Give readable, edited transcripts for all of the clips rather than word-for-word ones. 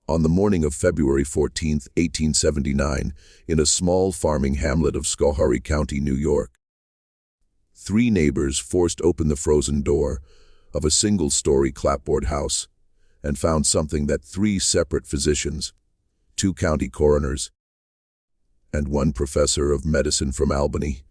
On the morning of February 14, 1879, in a small farming hamlet of Schoharie County, New York, three neighbors forced open the frozen door of a single-story clapboard house and found something that three separate physicians, two county coroners, and one professor of medicine from Albany,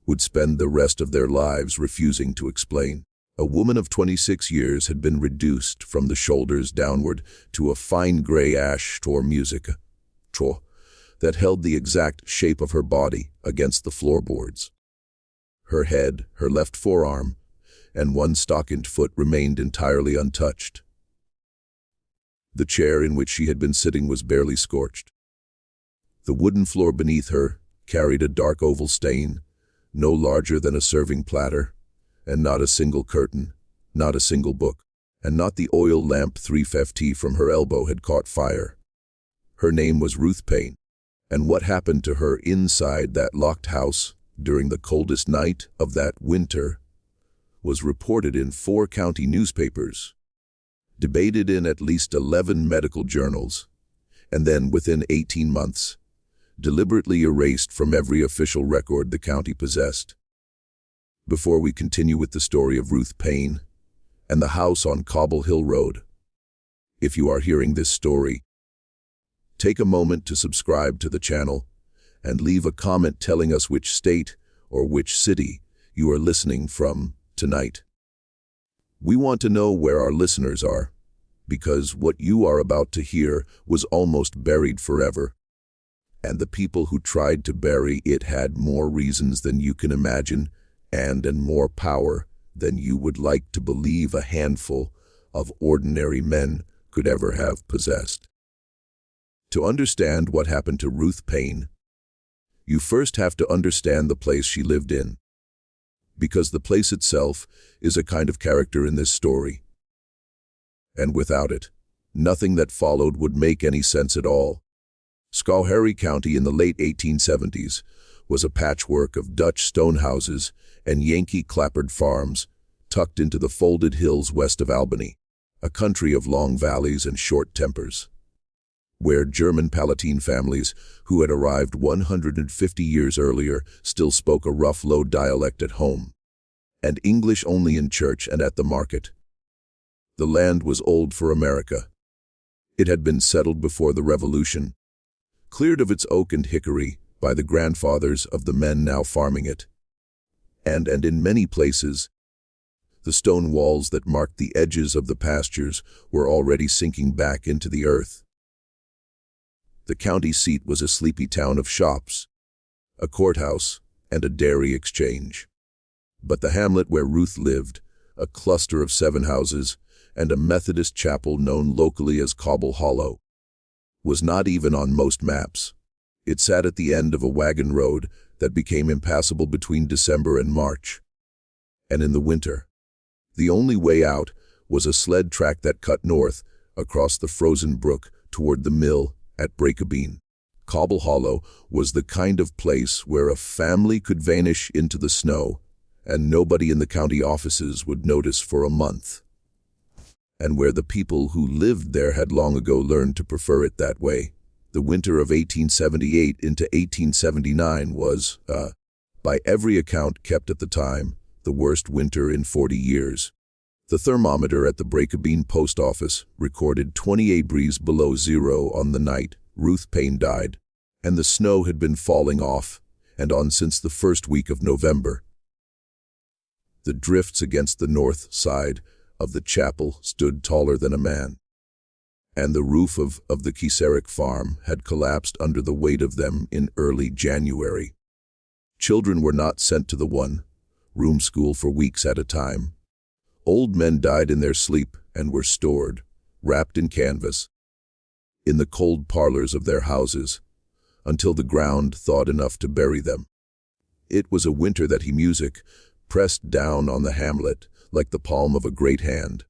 would spend the rest of their lives refusing to explain. A woman of 26 years had been reduced from the shoulders downward to a fine gray ash musica that held the exact shape of her body against the floorboards. Her head, her left forearm, and one stockinged foot remained entirely untouched. The chair in which she had been sitting was barely scorched. The wooden floor beneath her carried a dark oval stain, no larger than a serving platter, and not a single curtain, not a single book, and not the oil lamp 350 from her elbow had caught fire. Her name was Ruth Payne, and what happened to her inside that locked house during the coldest night of that winter was reported in 4 county newspapers, debated in at least 11 medical journals, and then within 18 months, deliberately erased from every official record the county possessed. Before we continue with the story of Ruth Payne and the house on Cobble Hill Road, if you are hearing this story, take a moment to subscribe to the channel and leave a comment telling us which state or which city you are listening from tonight. We want to know where our listeners are, because what you are about to hear was almost buried forever, and the people who tried to bury it had more reasons than you can imagine and more power than you would like to believe a handful of ordinary men could ever have possessed. To understand what happened to Ruth Payne, you first have to understand the place she lived in, because the place itself is a kind of character in this story. And without it, nothing that followed would make any sense at all. Schoharie County in the late 1870s was a patchwork of Dutch stone houses and Yankee clapboard farms tucked into the folded hills west of Albany, a country of long valleys and short tempers, where German Palatine families who had arrived 150 years earlier still spoke a rough, low dialect at home, and English only in church and at the market. The land was old for America. It had been settled before the Revolution, cleared of its oak and hickory by the grandfathers of the men now farming it. And in many places, the stone walls that marked the edges of the pastures were already sinking back into the earth. The county seat was a sleepy town of shops, a courthouse, and a dairy exchange. But the hamlet where Ruth lived, a cluster of 7 houses, and a Methodist chapel known locally as Cobble Hollow, was not even on most maps. It sat at the end of a wagon road that became impassable between December and March. And in the winter, the only way out was a sled track that cut north across the frozen brook toward the mill at Breakabeen. Cobble Hollow was the kind of place where a family could vanish into the snow and nobody in the county offices would notice for a month, and where the people who lived there had long ago learned to prefer it that way. The winter of 1878 into 1879 was, by every account kept at the time, the worst winter in 40 years. The thermometer at the Breakabeen post office recorded 28 degrees below zero on the night Ruth Payne died, and the snow had been falling off and on since the first week of November. The drifts against the north side of the chapel stood taller than a man, and the roof of the Keserick farm had collapsed under the weight of them in early January. Children were not sent to the one-room school for weeks at a time. Old men died in their sleep and were stored, wrapped in canvas, in the cold parlors of their houses, until the ground thawed enough to bury them. It was a winter that he music pressed down on the hamlet like the palm of a great hand,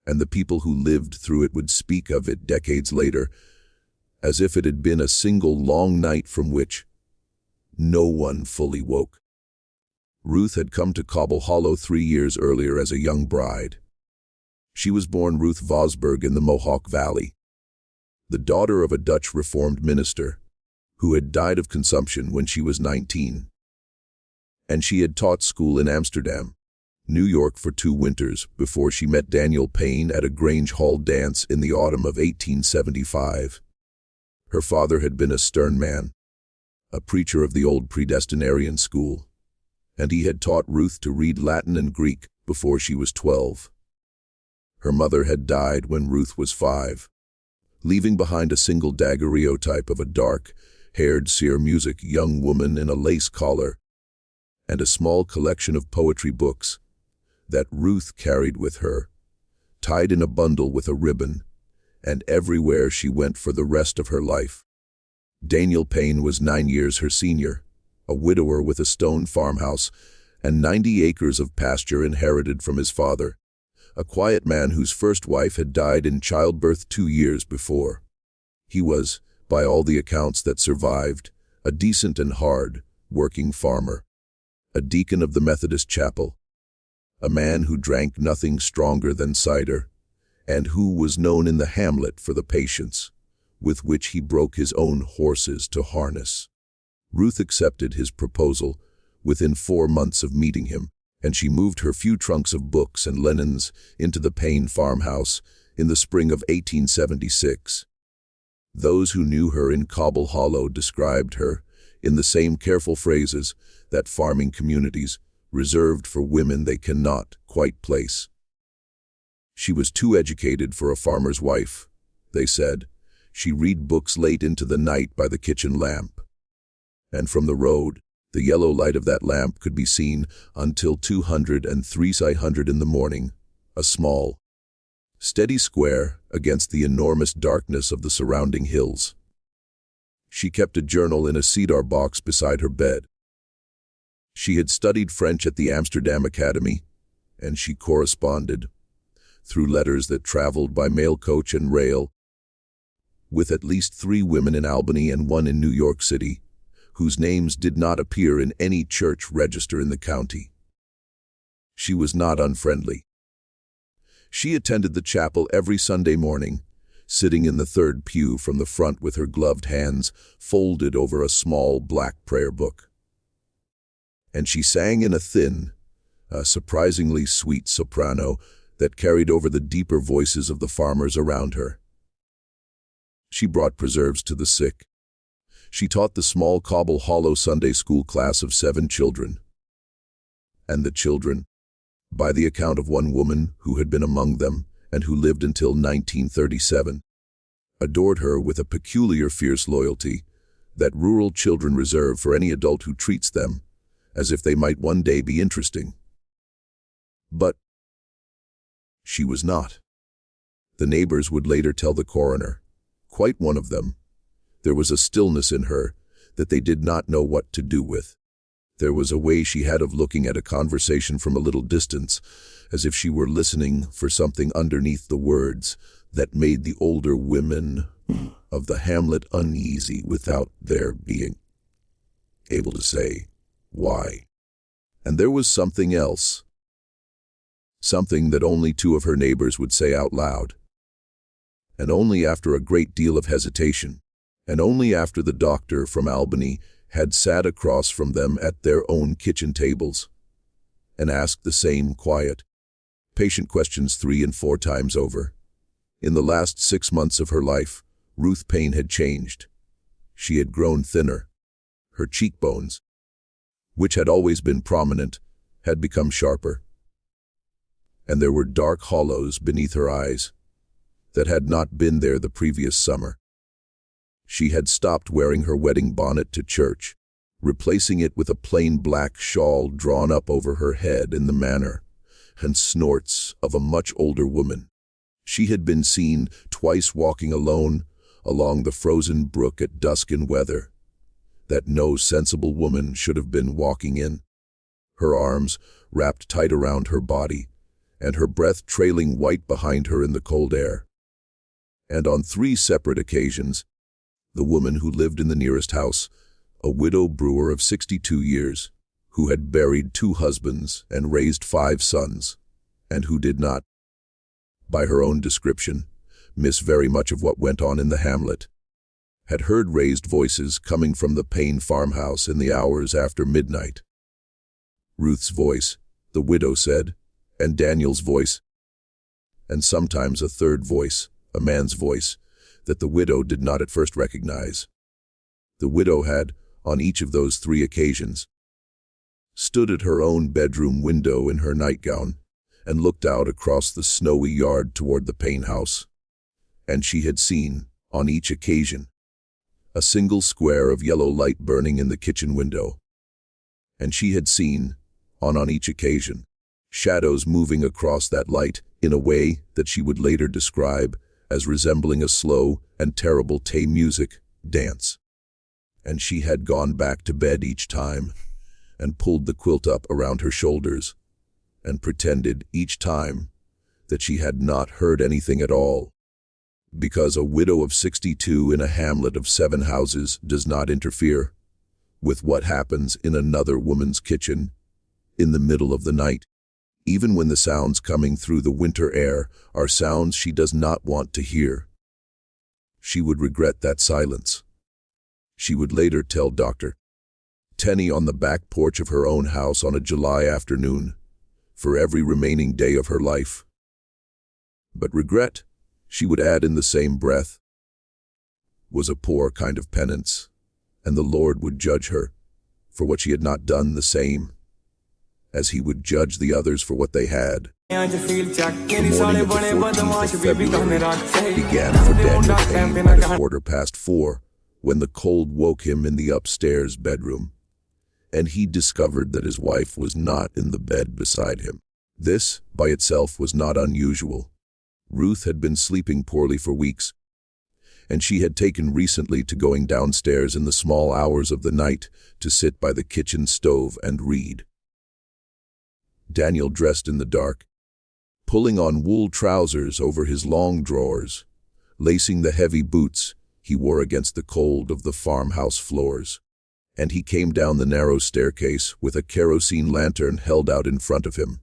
and the people who lived through it would speak of it decades later as if it had been a single long night from which no one fully woke. Ruth had come to Cobble Hollow 3 years earlier as a young bride. She was born Ruth Vosberg in the Mohawk Valley. the daughter of a Dutch Reformed minister, who had died of consumption when she was 19. And she had taught school in Amsterdam, New York for 2 winters before she met Daniel Payne at a Grange Hall dance in the autumn of 1875. Her father had been a stern man, a preacher of the old predestinarian school, and he had taught Ruth to read Latin and Greek before she was 12. Her mother had died when Ruth was 5, leaving behind a single daguerreotype of a dark-haired seer music young woman in a lace collar, and a small collection of poetry books that Ruth carried with her, tied in a bundle with a ribbon, and everywhere she went for the rest of her life. Daniel Payne was 9 years her senior, a widower with a stone farmhouse and 90 acres of pasture inherited from his father, a quiet man whose first wife had died in childbirth 2 years before. He was, by all the accounts that survived, a decent and hard-working farmer, a deacon of the Methodist chapel, a man who drank nothing stronger than cider, and who was known in the hamlet for the patience with which he broke his own horses to harness. Ruth accepted his proposal within 4 months of meeting him, and she moved her few trunks of books and linens into the Payne farmhouse in the spring of 1876. Those who knew her in Cobble Hollow described her, in the same careful phrases that farming communities reserved for women they cannot quite place. She was too educated for a farmer's wife, they said. She read books late into the night by the kitchen lamp. And from the road, the yellow light of that lamp could be seen until 200 in the morning, a small, steady square against the enormous darkness of the surrounding hills. She kept a journal in a cedar box beside her bed. She had studied French at the Amsterdam Academy, and she corresponded, through letters that traveled by mail coach and rail, with at least 3 women in Albany and 1 in New York City, whose names did not appear in any church register in the county. She was not unfriendly. She attended the chapel every Sunday morning, sitting in the 3rd pew from the front with her gloved hands folded over a small black prayer book. And she sang in a thin, surprisingly sweet soprano that carried over the deeper voices of the farmers around her. She brought preserves to the sick. She taught the small Cobble Hollow Sunday school class of 7 children. And the children, by the account of one woman who had been among them and who lived until 1937, adored her with a peculiar fierce loyalty that rural children reserve for any adult who treats them as if they might one day be interesting. But she was not. The neighbors would later tell the coroner, quite one of them, there was a stillness in her that they did not know what to do with. There was a way she had of looking at a conversation from a little distance, as if she were listening for something underneath the words that made the older women of the hamlet uneasy without their being able to say why. And there was something else, something that only 2 of her neighbors would say out loud, and only after a great deal of hesitation, and only after the doctor from Albany had sat across from them at their own kitchen tables and asked the same quiet, patient questions 3 and 4 times over. In the last 6 months of her life, Ruth Payne had changed. She had grown thinner. Her cheekbones, which had always been prominent, had become sharper. And there were dark hollows beneath her eyes that had not been there the previous summer. She had stopped wearing her wedding bonnet to church, replacing it with a plain black shawl drawn up over her head in the manner and snorts of a much older woman. She had been seen twice walking alone along the frozen brook at dusk in weather that no sensible woman should have been walking in, her arms wrapped tight around her body, and her breath trailing white behind her in the cold air. And on 3 separate occasions, the woman who lived in the nearest house, a widow brewer of 62 years, who had buried 2 husbands and raised 5 sons, and who did not, by her own description, miss very much of what went on in the hamlet, had heard raised voices coming from the Payne farmhouse in the hours after midnight. Ruth's voice, the widow said, and Daniel's voice, and sometimes a third voice, a man's voice, that the widow did not at first recognize. The widow had, on each of those 3 occasions, stood at her own bedroom window in her nightgown and looked out across the snowy yard toward the Payne house. And she had seen, on each occasion, a single square of yellow light burning in the kitchen window. And she had seen, on each occasion, shadows moving across that light in a way that she would later describe as resembling a slow and terrible tay music dance. And she had gone back to bed each time and pulled the quilt up around her shoulders and pretended each time that she had not heard anything at all, because a widow of 62 in a hamlet of 7 houses does not interfere with what happens in another woman's kitchen in the middle of the night, even when the sounds coming through the winter air are sounds she does not want to hear. She would regret that silence. She would later tell Dr. Tenney on the back porch of her own house on a July afternoon, for every remaining day of her life. But regret, she would add in the same breath, was a poor kind of penance, and the Lord would judge her for what she had not done the same, as he would judge the others for what they had. The morning of the 14th of February began for Daniel Payne at 4:15, when the cold woke him in the upstairs bedroom, and he discovered that his wife was not in the bed beside him. This, by itself, was not unusual. Ruth had been sleeping poorly for weeks, and she had taken recently to going downstairs in the small hours of the night to sit by the kitchen stove and read. Daniel dressed in the dark, pulling on wool trousers over his long drawers, lacing the heavy boots he wore against the cold of the farmhouse floors, and he came down the narrow staircase with a kerosene lantern held out in front of him.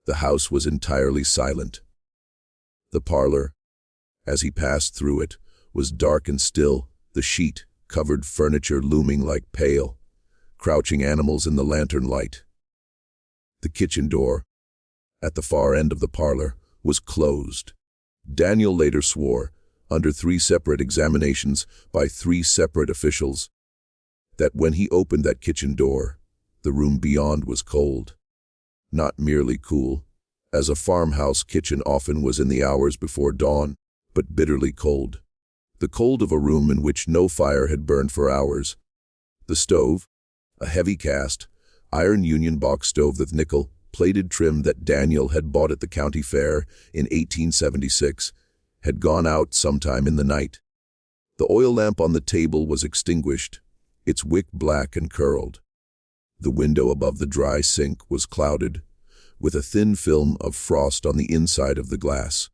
The house was entirely silent. The parlor, as he passed through it, was dark and still, the sheet-covered furniture looming like pale, crouching animals in the lantern light. The kitchen door, at the far end of the parlor, was closed. Daniel later swore, under 3 separate examinations by 3 separate officials, that when he opened that kitchen door, the room beyond was cold. Not merely cool, as a farmhouse kitchen often was in the hours before dawn, but bitterly cold. The cold of a room in which no fire had burned for hours. The stove, a heavy cast, iron Union box stove with nickel-plated trim that Daniel had bought at the county fair in 1876, had gone out sometime in the night. The oil lamp on the table was extinguished, its wick black and curled. The window above the dry sink was clouded, with a thin film of frost on the inside of the glass,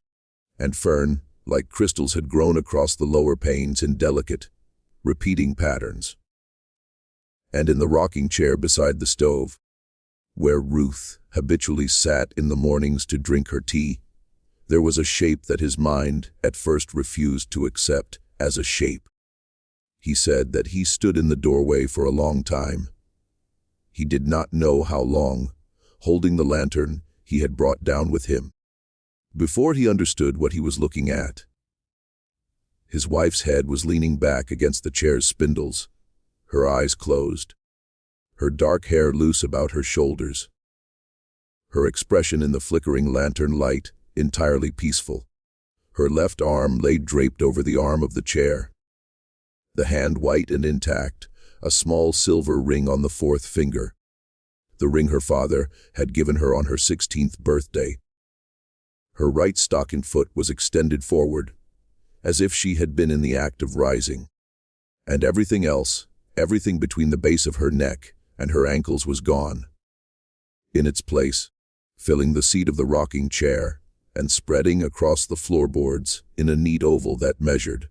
and fern, like crystals, had grown across the lower panes in delicate, repeating patterns. And in the rocking chair beside the stove, where Ruth habitually sat in the mornings to drink her tea, there was a shape that his mind at first refused to accept as a shape. He said that he stood in the doorway for a long time. He did not know how long, holding the lantern he had brought down with him, before he understood what he was looking at. His wife's head was leaning back against the chair's spindles, her eyes closed, her dark hair loose about her shoulders, her expression in the flickering lantern light entirely peaceful. Her left arm lay draped over the arm of the chair, the hand white and intact, a small silver ring on the 4th finger, the ring her father had given her on her 16th birthday. Her right stocking foot was extended forward, as if she had been in the act of rising, and everything else, everything between the base of her neck and her ankles, was gone. In its place, filling the seat of the rocking chair and spreading across the floorboards in a neat oval that measured,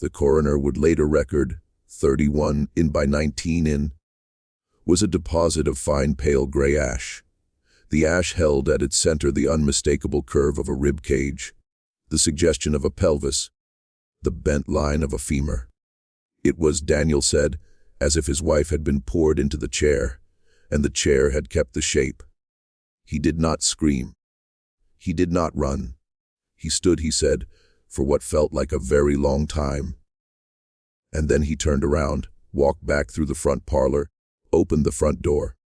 the coroner would later record, 31 in by 19 in, was a deposit of fine pale gray ash. The ash held at its center the unmistakable curve of a rib cage, the suggestion of a pelvis, the bent line of a femur. It was, Daniel said, as if his wife had been poured into the chair, and the chair had kept the shape. He did not scream. He did not run. He stood, he said, for what felt like a very long time. And then he turned around, walked back through the front parlor, opened the front door,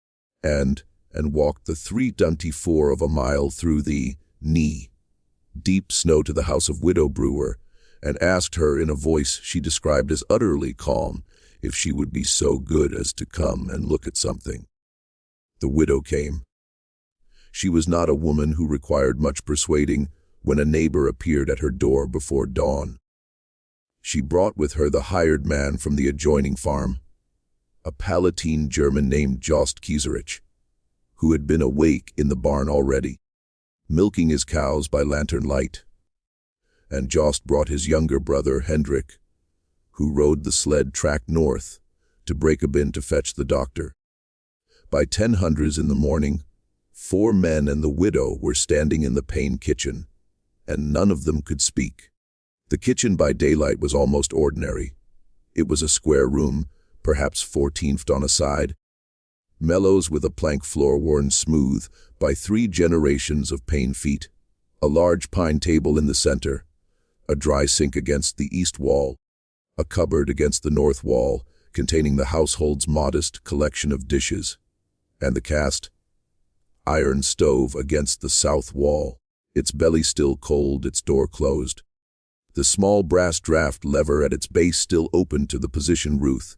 and walked the 3/24 of a mile through the knee-deep snow to the house of Widow Brewer, and asked her in a voice she described as utterly calm if she would be so good as to come and look at something. The widow came. She was not a woman who required much persuading when a neighbor appeared at her door before dawn. She brought with her the hired man from the adjoining farm, a Palatine German named Jost Kieserich, who had been awake in the barn already, milking his cows by lantern light. And Jost brought his younger brother, Hendrik, who rode the sled track north to Breakabin to fetch the doctor. By 10:00 in the morning, 4 men and the widow were standing in the Payne kitchen, and none of them could speak. The kitchen by daylight was almost ordinary. It was a square room, perhaps 14 feet on a side, mellows with a plank floor worn smooth by 3 generations of Payne feet, a large pine table in the center, a dry sink against the east wall, a cupboard against the north wall containing the household's modest collection of dishes, and the cast iron stove against the south wall, its belly still cold, its door closed. The small brass draft lever at its base still open to the position Ruth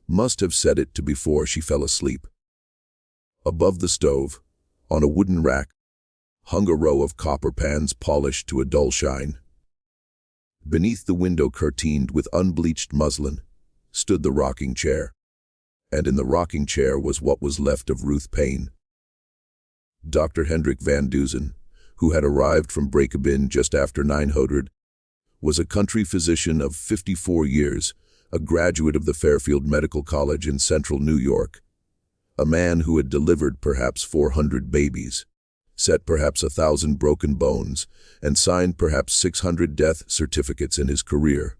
must have set it to before she fell asleep. Above the stove, on a wooden rack, hung a row of copper pans polished to a dull shine. Beneath the window curtained with unbleached muslin stood the rocking chair, and in the rocking chair was what was left of Ruth Payne. Dr. Hendrik van Dusen, who had arrived from Breakabin just after 900, was a country physician of 54 years, a graduate of the Fairfield Medical College in central New York, a man who had delivered perhaps 400 babies, set perhaps 1,000 broken bones, and signed perhaps 600 death certificates in his career.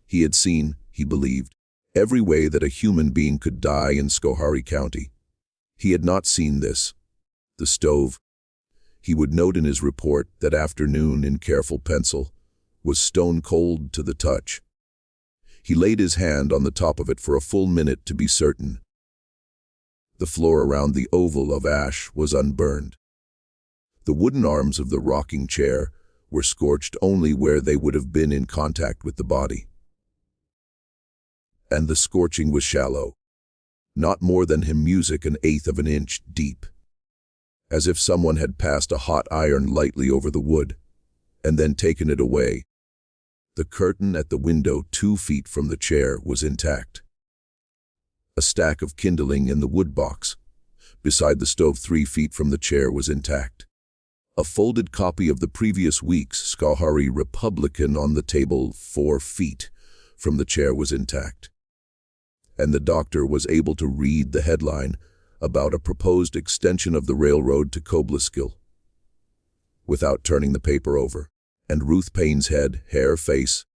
He had seen, he believed, every way that a human being could die in Schoharie County. He had not seen this, the stove. He would note in his report that afternoon in careful pencil was stone cold to the touch. He laid his hand on the top of it for a full minute to be certain. The floor around the oval of ash was unburned. The wooden arms of the rocking chair were scorched only where they would have been in contact with the body. And the scorching was shallow, not more than music 1/8 of an inch deep, as if someone had passed a hot iron lightly over the wood, and then taken it away. The curtain at the window 2 feet from the chair was intact. A stack of kindling in the wood box beside the stove 3 feet from the chair was intact. A folded copy of the previous week's Schoharie Republican on the table 4 feet from the chair was intact. And the doctor was able to read the headline about a proposed extension of the railroad to Coldest without turning the paper over. And Ruth Payne's head, hair, face,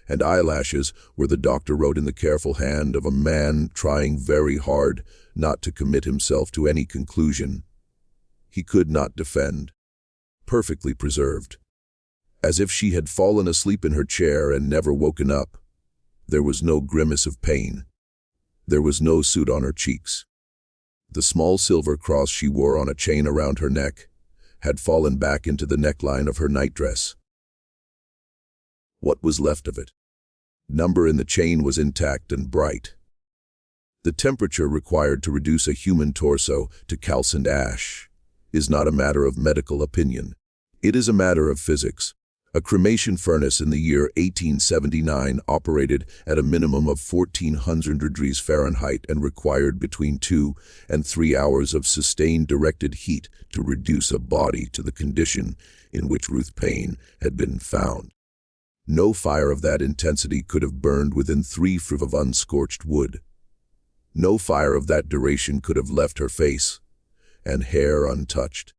and eyelashes were, the doctor wrote, in the careful hand of a man trying very hard not to commit himself to any conclusion he could not defend, perfectly preserved, as if she had fallen asleep in her chair and never woken up. There was no grimace of pain. There was no soot on her cheeks. The small silver cross she wore on a chain around her neck had fallen back into the neckline of her nightdress. What was left of it? Number in the chain was intact and bright. The temperature required to reduce a human torso to calcined ash is not a matter of medical opinion. It is a matter of physics. A cremation furnace in the year 1879 operated at a minimum of 1400 degrees Fahrenheit and required between 2 and 3 hours of sustained directed heat to reduce a body to the condition in which Ruth Payne had been found. No fire of that intensity could have burned within 3 feet of unscorched wood. No fire of that duration could have left her face and hair untouched,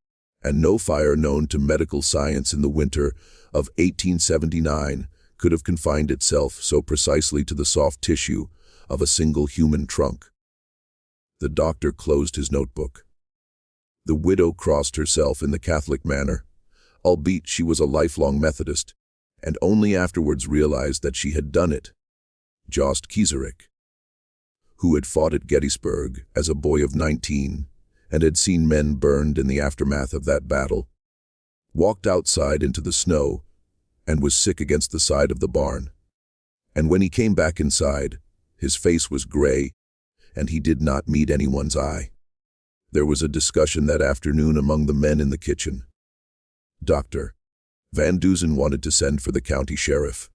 and no fire known to medical science in the winter of 1879 could have confined itself so precisely to the soft tissue of a single human trunk. The doctor closed his notebook. The widow crossed herself in the Catholic manner, albeit she was a lifelong Methodist, and only afterwards realized that she had done it. Jost Kieserick, who had fought at Gettysburg as a boy of 19 and had seen men burned in the aftermath of that battle, walked outside into the snow and was sick against the side of the barn. And when he came back inside, his face was gray, and he did not meet anyone's eye. There was a discussion that afternoon among the men in the kitchen. Dr. Van Dusen wanted to send for the county sheriff.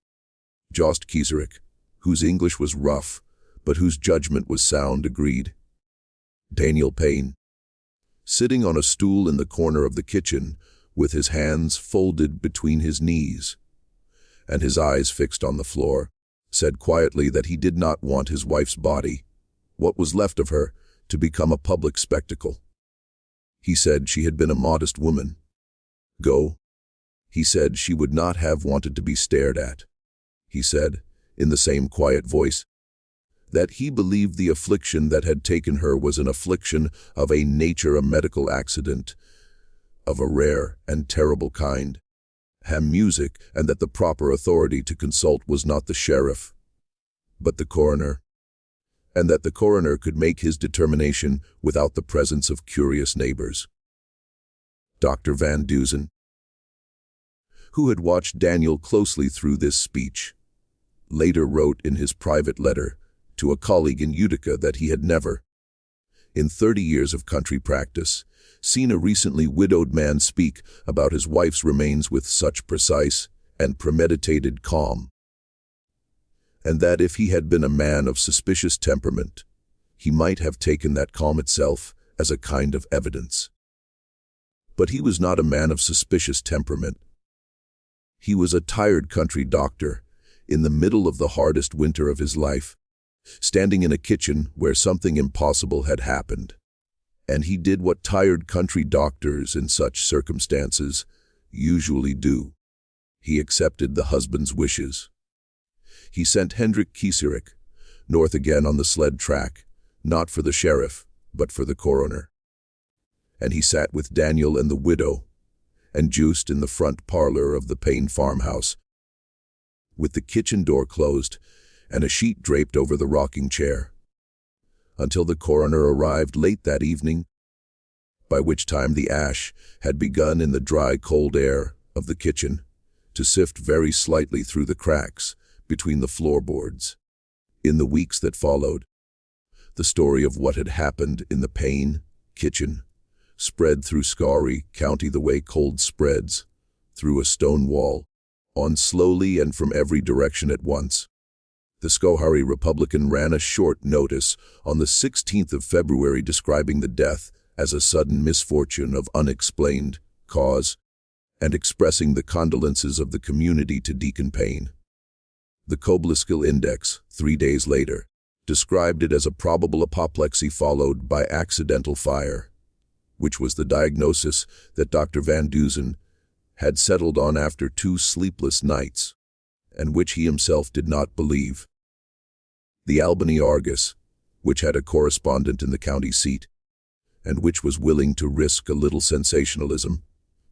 Jost Kieserick, whose English was rough, but whose judgment was sound, agreed. Daniel Payne, sitting on a stool in the corner of the kitchen, with his hands folded between his knees, and his eyes fixed on the floor, said quietly that he did not want his wife's body, what was left of her, to become a public spectacle. He said she had been a modest woman. Go. He said she would not have wanted to be stared at. He said, in the same quiet voice, that he believed the affliction that had taken her was an affliction of a nature, a medical accident, of a rare and terrible kind, music, and that the proper authority to consult was not the sheriff, but the coroner, and that the coroner could make his determination without the presence of curious neighbors. Dr. Van Dusen, who had watched Daniel closely through this speech, later wrote in his private letter to a colleague in Utica that he had never, in 30 years of country practice, seen a recently widowed man speak about his wife's remains with such precise and premeditated calm, and that if he had been a man of suspicious temperament, he might have taken that calm itself as a kind of evidence. But he was not a man of suspicious temperament. He was a tired country doctor in the middle of the hardest winter of his life, standing in a kitchen where something impossible had happened. And he did what tired country doctors in such circumstances usually do. He accepted the husband's wishes. He sent Hendrik Kieserick north again on the sled track, not for the sheriff, but for the coroner. And he sat with Daniel and the widow, and juiced in the front parlor of the Payne farmhouse, with the kitchen door closed and a sheet draped over the rocking chair, until the coroner arrived late that evening, by which time the ash had begun in the dry, cold air of the kitchen to sift very slightly through the cracks between the floorboards. In the weeks that followed, the story of what had happened in the Payne kitchen spread through Scorched County the way cold spreads through a stone wall, on slowly and from every direction at once. The Schoharie Republican ran a short notice on the 16th of February describing the death as a sudden misfortune of unexplained cause and expressing the condolences of the community to Deacon Payne. The Coldest Index, 3 days later, described it as a probable apoplexy followed by accidental fire, which was the diagnosis that Dr. Van Dusen had settled on after 2 sleepless nights, and which he himself did not believe. The Albany Argus, which had a correspondent in the county seat, and which was willing to risk a little sensationalism,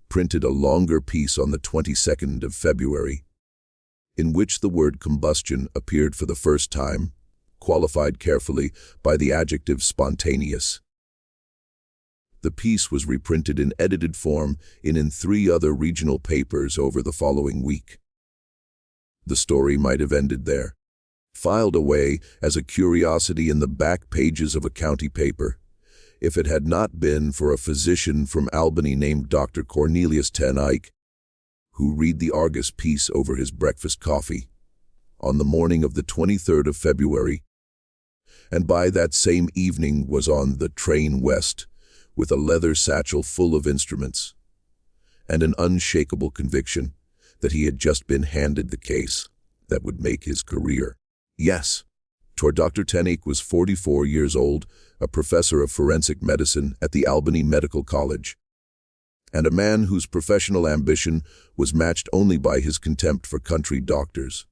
printed a longer piece on the 22nd of February, in which the word combustion appeared for the first time, qualified carefully by the adjective spontaneous. The piece was reprinted in edited form in 3 other regional papers over the following week. The story might have ended there, filed away as a curiosity in the back pages of a county paper, if it had not been for a physician from Albany named Dr. Cornelius Ten Eyck, who read the Argus piece over his breakfast coffee on the morning of the 23rd of February, and by that same evening was on the train west with a leather satchel full of instruments, and an unshakable conviction that he had just been handed the case that would make his career. Yes, Dr. Ten Eyck was 44 years old, a professor of forensic medicine at the Albany Medical College. and a man whose professional ambition was matched only by his contempt for country doctors.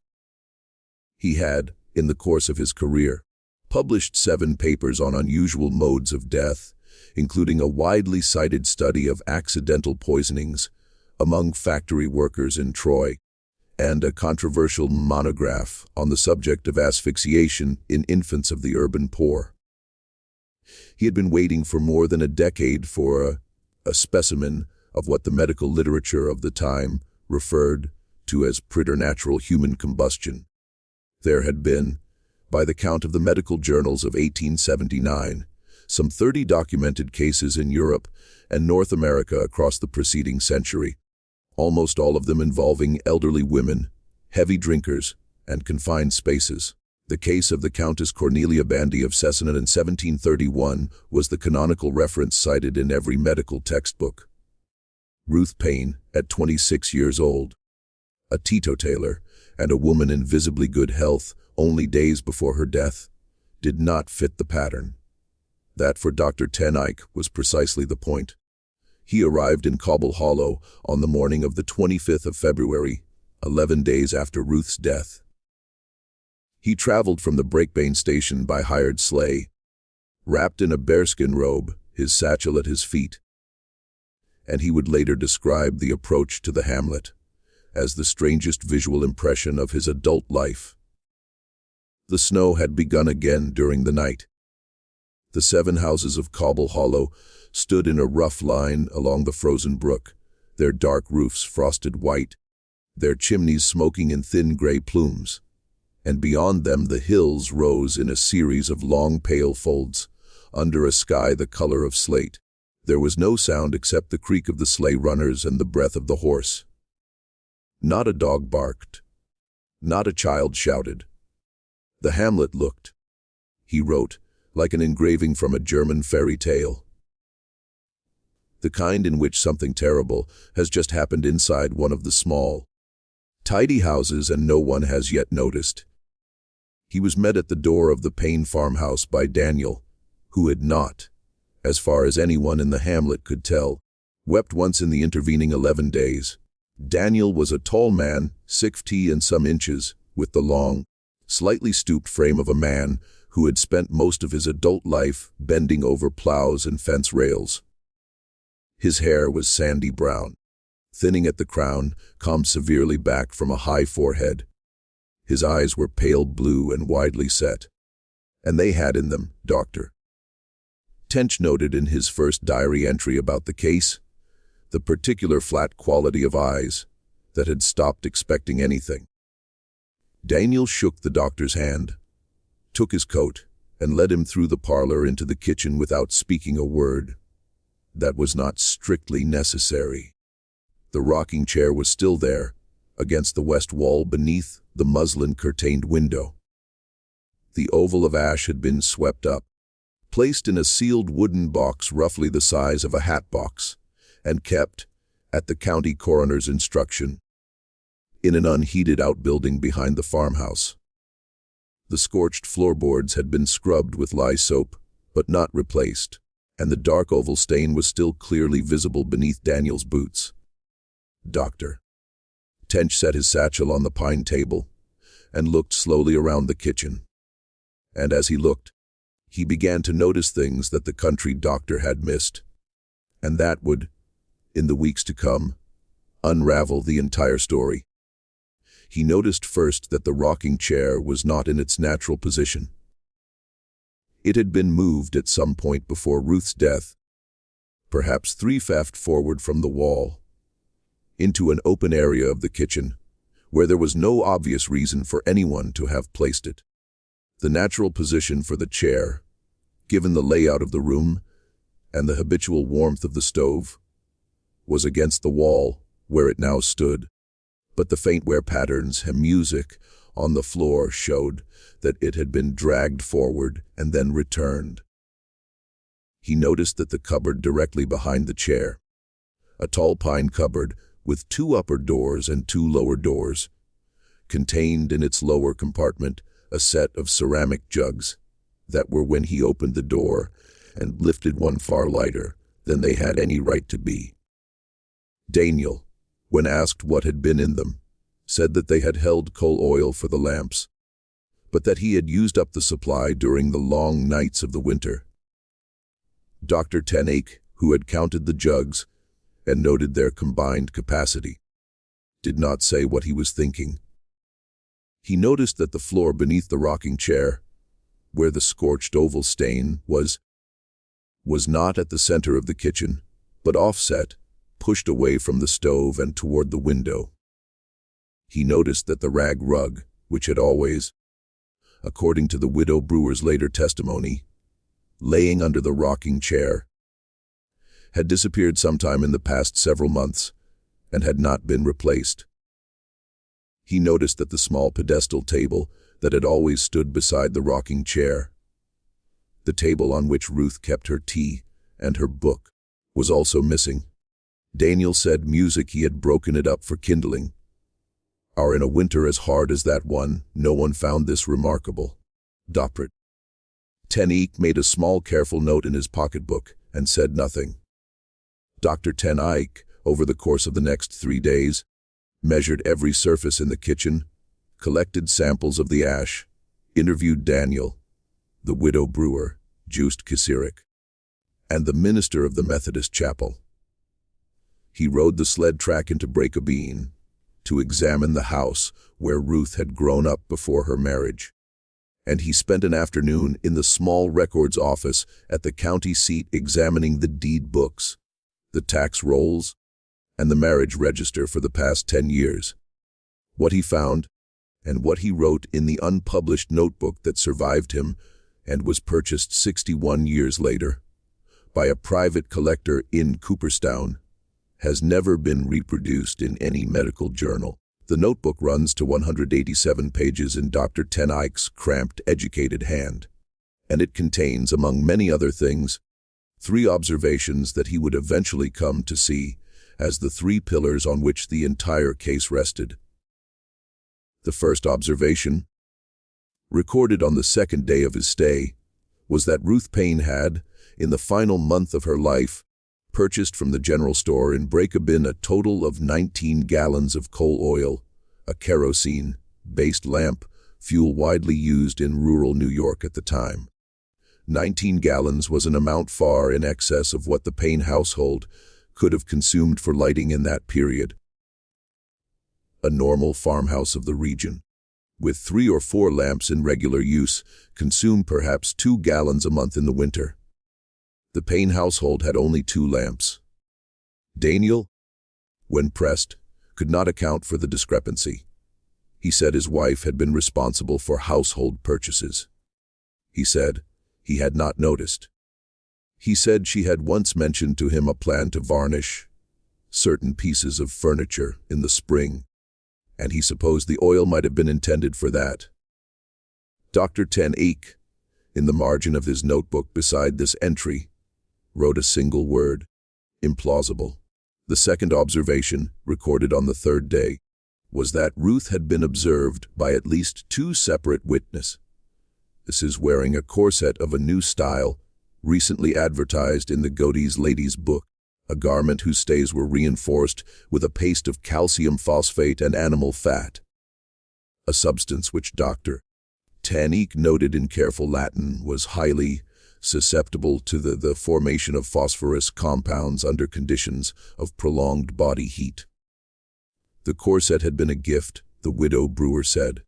He had, in the course of his career, published 7 papers on unusual modes of death, including a widely cited study of accidental poisonings among factory workers in Troy, and a controversial monograph on the subject of asphyxiation in infants of the urban poor. He had been waiting for more than a decade for a specimen of what the medical literature of the time referred to as preternatural human combustion. There had been, by the count of the medical journals of 1879, some 30 documented cases in Europe and North America across the preceding century, almost all of them involving elderly women, heavy drinkers, and confined spaces. The case of the Countess Cornelia Bandy of Cesena in 1731 was the canonical reference cited in every medical textbook. Ruth Payne, at 26 years old, a teetotaler, and a woman in visibly good health only days before her death, did not fit the pattern. That for Dr. Ten Eyck was precisely the point. He arrived in Cobble Hollow on the morning of the 25th of February, 11 days after Ruth's death. He traveled from the Breakbane station by hired sleigh, wrapped in a bearskin robe, his satchel at his feet. And he would later describe the approach to the hamlet as the strangest visual impression of his adult life. The snow had begun again during the night. The 7 houses of Cobble Hollow stood in a rough line along the frozen brook, their dark roofs frosted white, their chimneys smoking in thin gray plumes, and beyond them the hills rose in a series of long pale folds, under a sky the color of slate. There was no sound except the creak of the sleigh runners and the breath of the horse. Not a dog barked. Not a child shouted. The hamlet looked, he wrote, like an engraving from a German fairy tale. The kind in which something terrible has just happened inside one of the small, tidy houses and no one has yet noticed. He was met at the door of the Payne farmhouse by Daniel, who had not, as far as anyone in the hamlet could tell, wept once in the intervening 11 days. Daniel was a tall man, 6 feet and some inches, with the long, slightly stooped frame of a man who had spent most of his adult life bending over plows and fence rails. His hair was sandy brown, thinning at the crown, combed severely back from a high forehead. His eyes were pale blue and widely set, and they had in them, Dr. Tench noted in his first diary entry about the case, the particular flat quality of eyes that had stopped expecting anything. Daniel shook the doctor's hand, took his coat, and led him through the parlor into the kitchen without speaking a word. That was not strictly necessary. The rocking chair was still there, against the west wall beneath the muslin-curtained window. The oval of ash had been swept up, placed in a sealed wooden box roughly the size of a hat box, and kept, at the county coroner's instruction, in an unheated outbuilding behind the farmhouse. The scorched floorboards had been scrubbed with lye soap, but not replaced, and the dark oval stain was still clearly visible beneath Daniel's boots. Dr. Tench set his satchel on the pine table and looked slowly around the kitchen. And as he looked, he began to notice things that the country doctor had missed, and that would, in the weeks to come, unravel the entire story. He noticed first that the rocking chair was not in its natural position. It had been moved at some point before Ruth's death, perhaps 3 feet forward from the wall, into an open area of the kitchen, where there was no obvious reason for anyone to have placed it. The natural position for the chair, given the layout of the room and the habitual warmth of the stove, was against the wall where it now stood, but the faint wear patterns and music on the floor showed that it had been dragged forward and then returned. He noticed that the cupboard directly behind the chair, a tall pine cupboard with 2 upper doors and 2 lower doors, contained in its lower compartment a set of ceramic jugs that were, when he opened the door and lifted one, far lighter than they had any right to be. Daniel, when asked what had been in them, said that they had held coal oil for the lamps, but that he had used up the supply during the long nights of the winter. Dr. Tenake, who had counted the jugs and noted their combined capacity, did not say what he was thinking. He noticed that the floor beneath the rocking chair, where the scorched oval stain was not at the center of the kitchen, but offset, pushed away from the stove and toward the window. He noticed that the rag rug, which had always, according to the widow brewer's later testimony, laying under the rocking chair, had disappeared sometime in the past several months and had not been replaced. He noticed that the small pedestal table that had always stood beside the rocking chair, the table on which Ruth kept her tea and her book, was also missing. Daniel said music he had broken it up for kindling. In a winter as hard as that one, no one found this remarkable. Dr. Tenake made a small careful note in his pocketbook and said nothing. Dr. Tenake, over the course of the next 3 days, measured every surface in the kitchen, collected samples of the ash, interviewed Daniel, the widow brewer, Just Kisirik, and the minister of the Methodist chapel. He rode the sled track into Breakabeen to examine the house where Ruth had grown up before her marriage, and he spent an afternoon in the small records office at the county seat examining the deed books, the tax rolls, and the marriage register for the past 10 years. What he found, and what he wrote in the unpublished notebook that survived him and was purchased 61 years later by a private collector in Cooperstown, has never been reproduced in any medical journal. The notebook runs to 187 pages in Dr. Tenake's cramped, educated hand, and it contains, among many other things, 3 observations that he would eventually come to see as the 3 pillars on which the entire case rested. The first observation, recorded on the 2nd day of his stay, was that Ruth Payne had, in the final month of her life, purchased from the general store in Breakabeen a total of 19 gallons of coal oil, a kerosene-based lamp, fuel widely used in rural New York at the time. 19 gallons was an amount far in excess of what the Payne household could have consumed for lighting in that period. A normal farmhouse of the region, with 3 or 4 lamps in regular use, consumed perhaps 2 gallons a month in the winter. The Payne household had only 2 lamps. Daniel, when pressed, could not account for the discrepancy. He said his wife had been responsible for household purchases. He said he had not noticed. He said she had once mentioned to him a plan to varnish certain pieces of furniture in the spring, and he supposed the oil might have been intended for that. Dr. Tenake, in the margin of his notebook beside this entry, wrote a single word: implausible. The second observation, recorded on the 3rd day, was that Ruth had been observed by at least 2 separate witnesses. This is wearing a corset of a new style, recently advertised in the Godey's Lady's Book, a garment whose stays were reinforced with a paste of calcium phosphate and animal fat, a substance which Dr. Tenake noted in careful Latin was highly susceptible to the formation of phosphorus compounds under conditions of prolonged body heat. The corset had been a gift, the widow brewer said.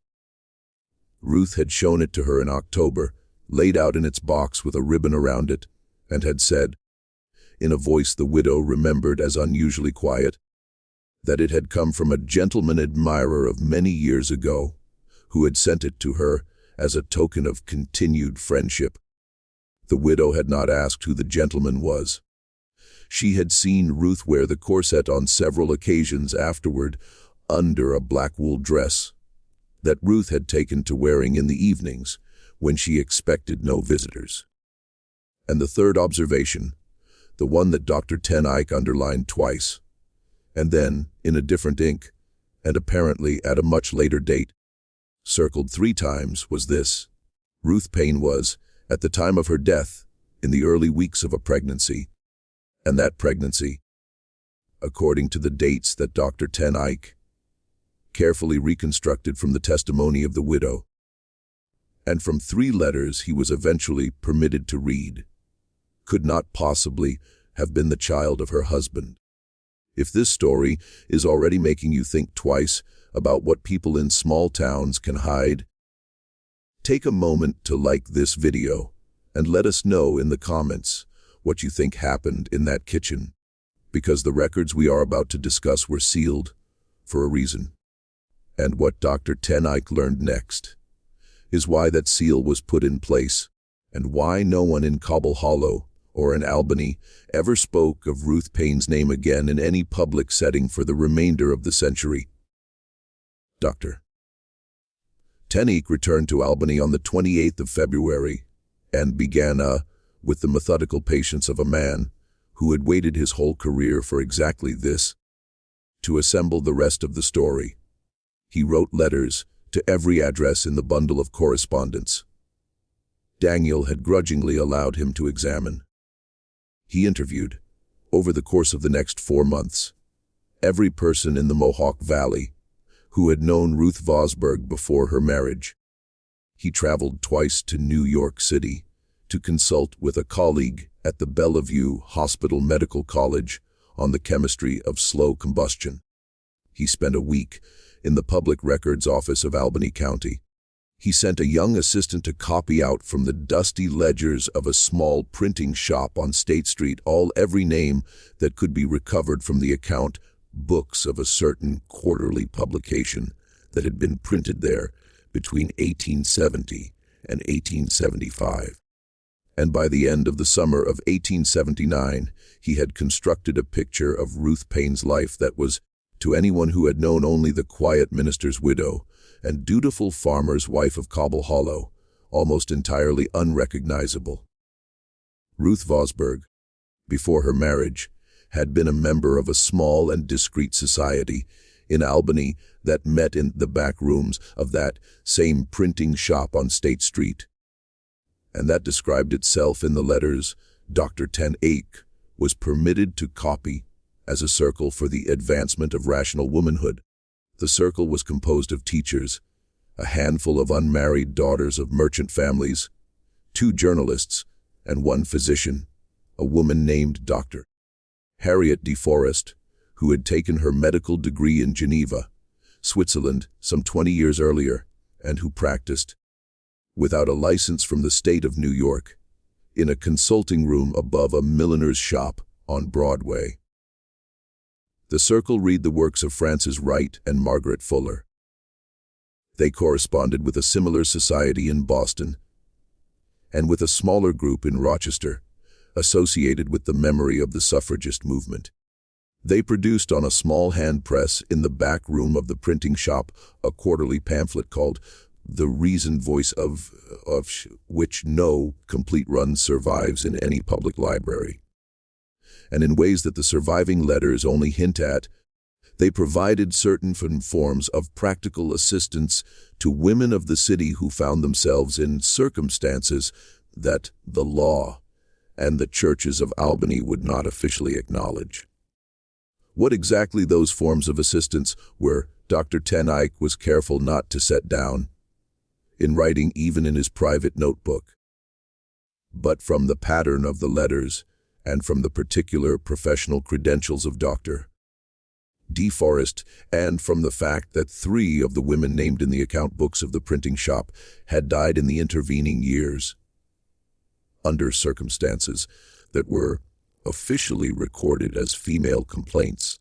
Ruth had shown it to her in October, laid out in its box with a ribbon around it, and had said, in a voice the widow remembered as unusually quiet, that it had come from a gentleman admirer of many years ago, who had sent it to her as a token of continued friendship. The widow had not asked who the gentleman was. She had seen Ruth wear the corset on several occasions afterward under a black wool dress that Ruth had taken to wearing in the evenings when she expected no visitors. And the third observation, the one that Dr. Tenake underlined twice, and then, in a different ink, and apparently at a much later date, circled 3 times, was this: Ruth Payne was, at the time of her death, in the early weeks of a pregnancy, and that pregnancy according to the dates that Dr. Ten Eyck carefully reconstructed from the testimony of the widow, and from 3 letters he was eventually permitted to read, could not possibly have been the child of her husband. If this story is already making you think twice about what people in small towns can hide, take a moment to like this video and let us know in the comments what you think happened in that kitchen, because the records we are about to discuss were sealed for a reason. And what Dr. Ten Eyck learned next is why that seal was put in place, and why no one in Cobble Hollow or in Albany ever spoke of Ruth Payne's name again in any public setting for the remainder of the century. Dr. Ten Eyck returned to Albany on the 28th of February and began with the methodical patience of a man who had waited his whole career for exactly this, to assemble the rest of the story. He wrote letters to every address in the bundle of correspondence Daniel had grudgingly allowed him to examine. He interviewed, over the course of the next 4 months, every person in the Mohawk Valley who had known Ruth Vosburgh before her marriage. He traveled twice to New York City to consult with a colleague at the Bellevue Hospital Medical College on the chemistry of slow combustion. He spent a week in the Public Records Office of Albany County. He sent a young assistant to copy out from the dusty ledgers of a small printing shop on State Street every name that could be recovered from the account books of a certain quarterly publication that had been printed there between 1870 and 1875. And by the end of the summer of 1879, he had constructed a picture of Ruth Payne's life that was, to anyone who had known only the quiet minister's widow and dutiful farmer's wife of Cobble Hollow, almost entirely unrecognizable. Ruth Vosburgh, before her marriage, had been a member of a small and discreet society in Albany that met in the back rooms of that same printing shop on State Street. And that described itself in the letters Dr. Ten Eyck was permitted to copy as a circle for the advancement of rational womanhood. The circle was composed of teachers, a handful of unmarried daughters of merchant families, 2 journalists, and 1 physician, a woman named Dr. Harriet de Forest, who had taken her medical degree in Geneva, Switzerland, some 20 years earlier, and who practiced, without a license from the state of New York, in a consulting room above a milliner's shop on Broadway. The circle read the works of Frances Wright and Margaret Fuller. They corresponded with a similar society in Boston, and with a smaller group in Rochester, associated with the memory of the suffragist movement. They produced on a small hand press in the back room of the printing shop a quarterly pamphlet called The Reasoned Voice of which no complete run survives in any public library. And in ways that the surviving letters only hint at, they provided certain forms of practical assistance to women of the city who found themselves in circumstances that the law and the churches of Albany would not officially acknowledge. What exactly those forms of assistance were, Dr. Ten Eyck was careful not to set down, in writing even in his private notebook. But from the pattern of the letters, and from the particular professional credentials of Dr. de Forest, and from the fact that 3 of the women named in the account books of the printing shop had died in the intervening years, under circumstances that were officially recorded as female complaints.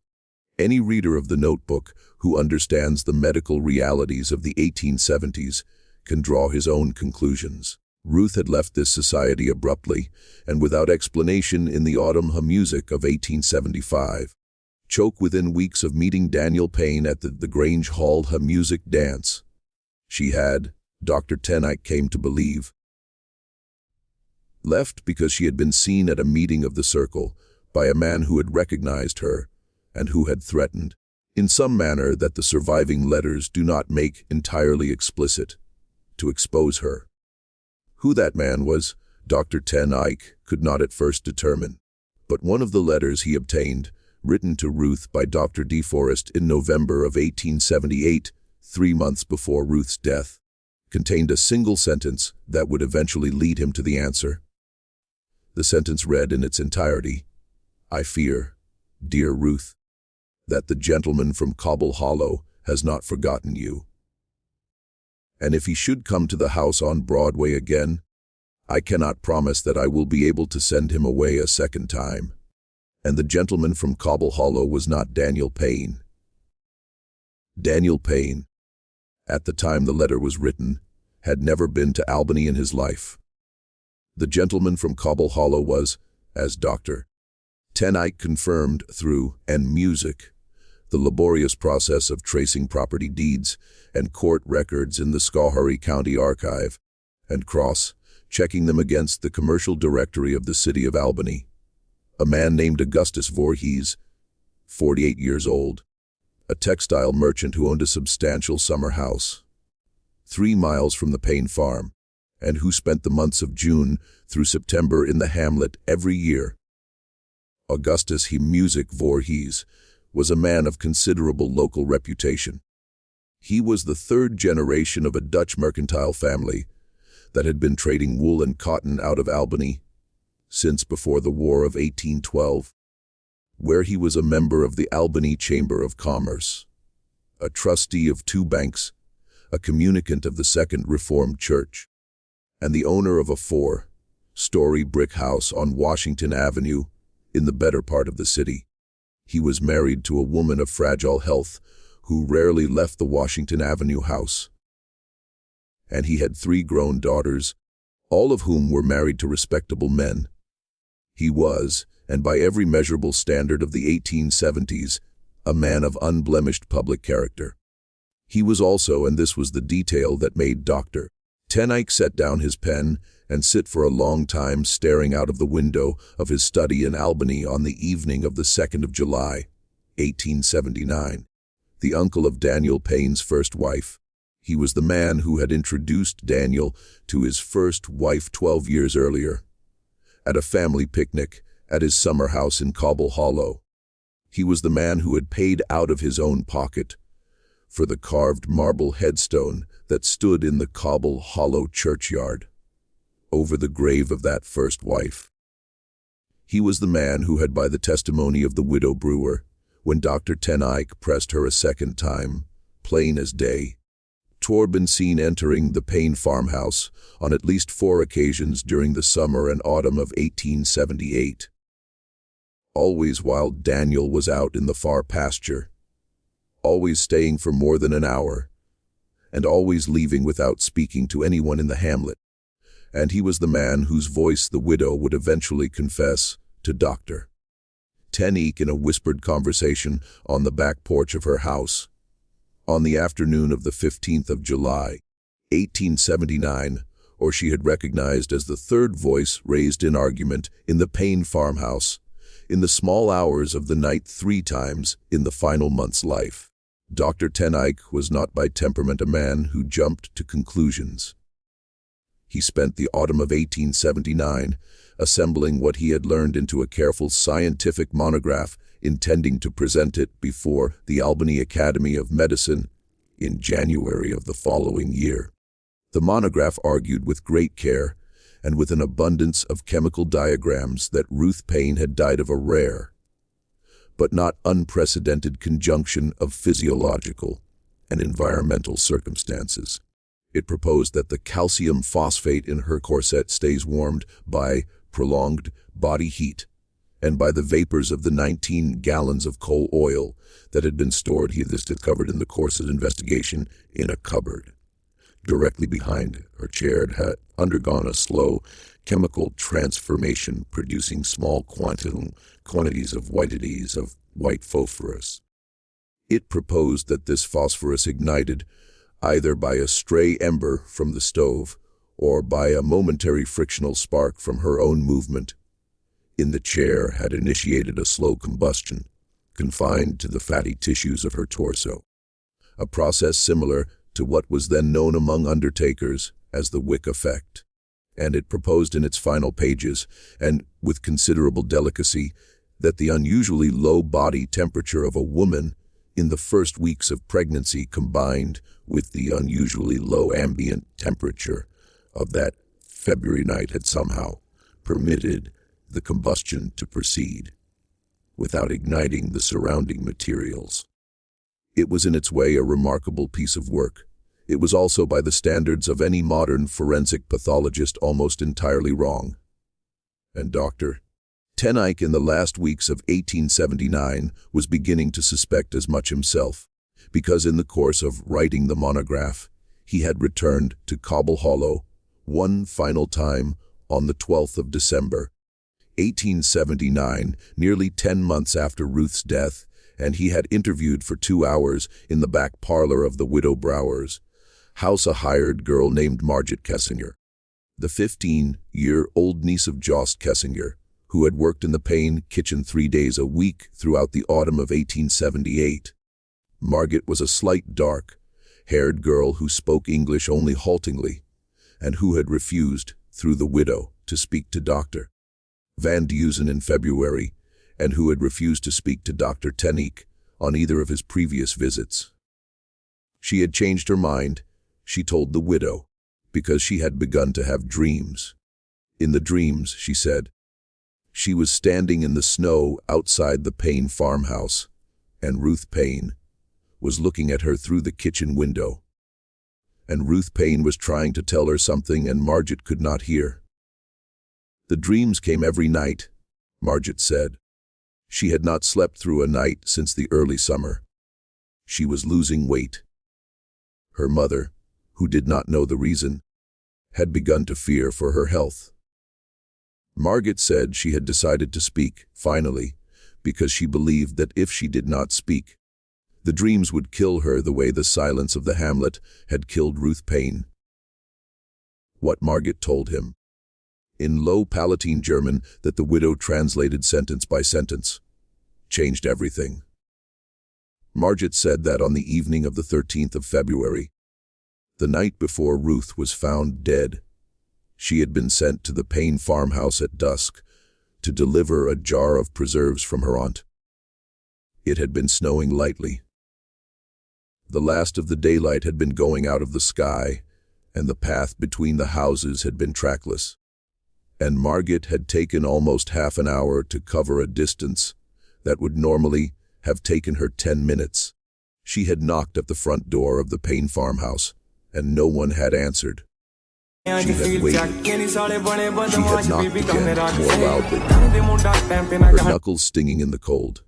Any reader of the notebook who understands the medical realities of the 1870s can draw his own conclusions. Ruth had left this society abruptly and without explanation in the autumn music of 1875. Choke within weeks of meeting Daniel Payne at the Grange Hall music dance. She had, Dr. Ten Eyck came to believe, left because she had been seen at a meeting of the circle by a man who had recognized her and who had threatened, in some manner that the surviving letters do not make entirely explicit, to expose her. Who that man was, Dr. Ten Eyck could not at first determine, but one of the letters he obtained written to Ruth by Dr. DeForest in November of 1878, 3 months before Ruth's death, contained a single sentence that would eventually lead him to the answer. The sentence read in its entirety, "I fear, dear Ruth, that the gentleman from Cobble Hollow has not forgotten you. And if he should come to the house on Broadway again, I cannot promise that I will be able to send him away a second time." And the gentleman from Cobble Hollow was not Daniel Payne. Daniel Payne, at the time the letter was written, had never been to Albany in his life. The gentleman from Cobble Hollow was, as Dr. Tenike confirmed through and music, the laborious process of tracing property deeds and court records in the Schoharie County Archive, and cross-checking them against the commercial directory of the city of Albany. A man named Augustus Voorhees, 48 years old, a textile merchant who owned a substantial summer house 3 miles from the Payne farm, and who spent the months of June through September in the hamlet every year. Augustus Music Voorhees was a man of considerable local reputation. He was the third generation of a Dutch mercantile family that had been trading wool and cotton out of Albany since before the War of 1812, where he was a member of the Albany Chamber of Commerce, a trustee of 2 banks, a communicant of the Second Reformed Church, and the owner of a 4-story brick house on Washington Avenue in the better part of the city. He was married to a woman of fragile health who rarely left the Washington Avenue house. And he had 3 grown daughters, all of whom were married to respectable men. He was, and by every measurable standard of the 1870s, a man of unblemished public character. He was also, and this was the detail that made Dr. Tenike set down his pen and sit for a long time staring out of the window of his study in Albany on the evening of the 2nd of July, 1879, the uncle of Daniel Payne's first wife. He was the man who had introduced Daniel to his first wife 12 years earlier, at a family picnic at his summer house in Cobble Hollow. He was the man who had paid out of his own pocket for the carved marble headstone that stood in the Cobble Hollow churchyard over the grave of that first wife. He was the man who had, by the testimony of the widow Brewer, when Dr. Tenike pressed her a second time, plain as day, been seen entering the Payne farmhouse on at least 4 occasions during the summer and autumn of 1878. Always while Daniel was out in the far pasture, always staying for more than an hour, and always leaving without speaking to anyone in the hamlet. And he was the man whose voice the widow would eventually confess to Dr. Tenike in a whispered conversation on the back porch of her house, on the afternoon of the 15th of July, 1879, or she had recognized as the third voice raised in argument in the Payne farmhouse, in the small hours of the night 3 times in the final month's life. Dr. Tenike was not by temperament a man who jumped to conclusions. He spent the autumn of 1879 assembling what he had learned into a careful scientific monograph, intending to present it before the Albany Academy of Medicine in January of the following year. The monograph argued with great care and with an abundance of chemical diagrams that Ruth Payne had died of a rare, but not unprecedented conjunction of physiological and environmental circumstances. It proposed that the calcium phosphate in her corset stays warmed by prolonged body heat and by the vapors of the 19 gallons of coal oil that had been stored, he had discovered in the course of investigation, in a cupboard directly behind her chair. It had undergone a slow chemical transformation, producing small quantities of white phosphorus. It proposed that this phosphorus ignited either by a stray ember from the stove or by a momentary frictional spark from her own movement in the chair had initiated a slow combustion, confined to the fatty tissues of her torso, a process similar to what was then known among undertakers as the wick effect. And it proposed in its final pages, and with considerable delicacy, that the unusually low body temperature of a woman in the first weeks of pregnancy combined with the unusually low ambient temperature of that February night had somehow permitted the combustion to proceed without igniting the surrounding materials. It was in its way a remarkable piece of work. It was also, by the standards of any modern forensic pathologist, almost entirely wrong. And Dr. Tenike, in the last weeks of 1879, was beginning to suspect as much himself, because in the course of writing the monograph, he had returned to Cobble Hollow one final time on the 12th of December, 1879, nearly 10 months after Ruth's death, and he had interviewed for 2 hours in the back parlor of the widow Brower's house a hired girl named Margaret Kessinger, the 15-year-old niece of Jost Kessinger, who had worked in the Payne kitchen 3 days a week throughout the autumn of 1878. Margaret was a slight, dark-haired girl who spoke English only haltingly, and who had refused, through the widow, to speak to Dr. Van Dusen in February, and who had refused to speak to Dr. Tenike on either of his previous visits. She had changed her mind, she told the widow, because she had begun to have dreams. In the dreams, she said, she was standing in the snow outside the Payne farmhouse, and Ruth Payne was looking at her through the kitchen window. And Ruth Payne was trying to tell her something, and Margaret could not hear. The dreams came every night, Margaret said. She had not slept through a night since the early summer. She was losing weight. Her mother, who did not know the reason, had begun to fear for her health. Margaret said she had decided to speak, finally, because she believed that if she did not speak, the dreams would kill her the way the silence of the hamlet had killed Ruth Payne. What Margaret told him, in low Palatine German that the widow translated sentence by sentence, changed everything. Margaret said that on the evening of the 13th of February, the night before Ruth was found dead, she had been sent to the Payne farmhouse at dusk to deliver a jar of preserves from her aunt. It had been snowing lightly. The last of the daylight had been going out of the sky, and the path between the houses had been trackless. And Margaret had taken almost half an hour to cover a distance that would normally have taken her 10 minutes. She had knocked at the front door of the Payne farmhouse, and no one had answered. She had waited. She had knocked again, more loudly, her knuckles stinging in the cold.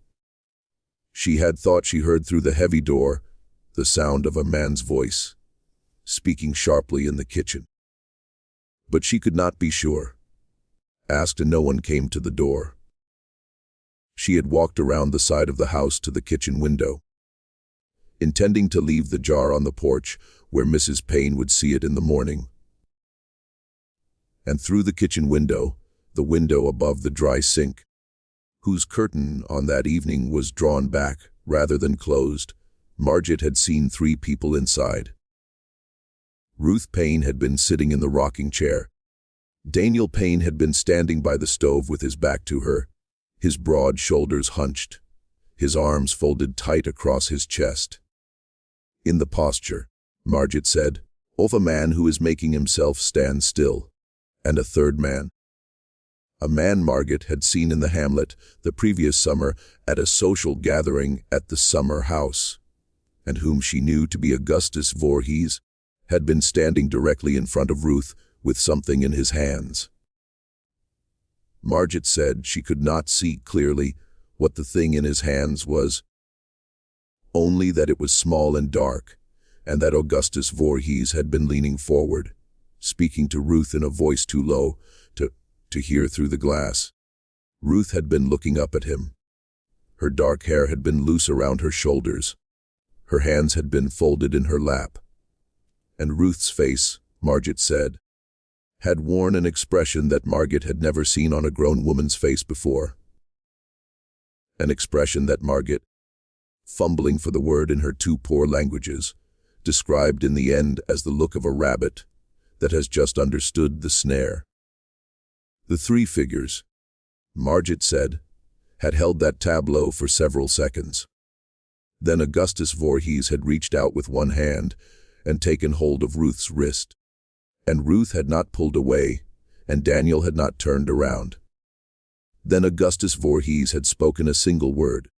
She had thought she heard through the heavy door the sound of a man's voice, speaking sharply in the kitchen. But she could not be sure. Asked, and no one came to the door. She had walked around the side of the house to the kitchen window, intending to leave the jar on the porch where Mrs. Payne would see it in the morning. And through the kitchen window, the window above the dry sink, whose curtain on that evening was drawn back rather than closed, Margaret had seen 3 people inside. Ruth Payne had been sitting in the rocking chair. Daniel Payne had been standing by the stove with his back to her, his broad shoulders hunched, his arms folded tight across his chest. In the posture, Margaret said, of a man who is making himself stand still. And a third man. A man Margaret had seen in the hamlet the previous summer at a social gathering at the summer house, and whom she knew to be Augustus Voorhees, had been standing directly in front of Ruth with something in his hands. Margaret said she could not see clearly what the thing in his hands was, only that it was small and dark, and that Augustus Voorhees had been leaning forward, speaking to Ruth in a voice too low to hear through the glass. Ruth had been looking up at him. Her dark hair had been loose around her shoulders. Her hands had been folded in her lap. And Ruth's face, Margaret said, had worn an expression that Margaret had never seen on a grown woman's face before. An expression that Margaret, fumbling for the word in her 2 poor languages, described in the end as the look of a rabbit that has just understood the snare. The 3 figures, Margaret said, had held that tableau for several seconds. Then Augustus Voorhees had reached out with one hand and taken hold of Ruth's wrist. And Ruth had not pulled away, and Daniel had not turned around. Then Augustus Voorhees had spoken a single word.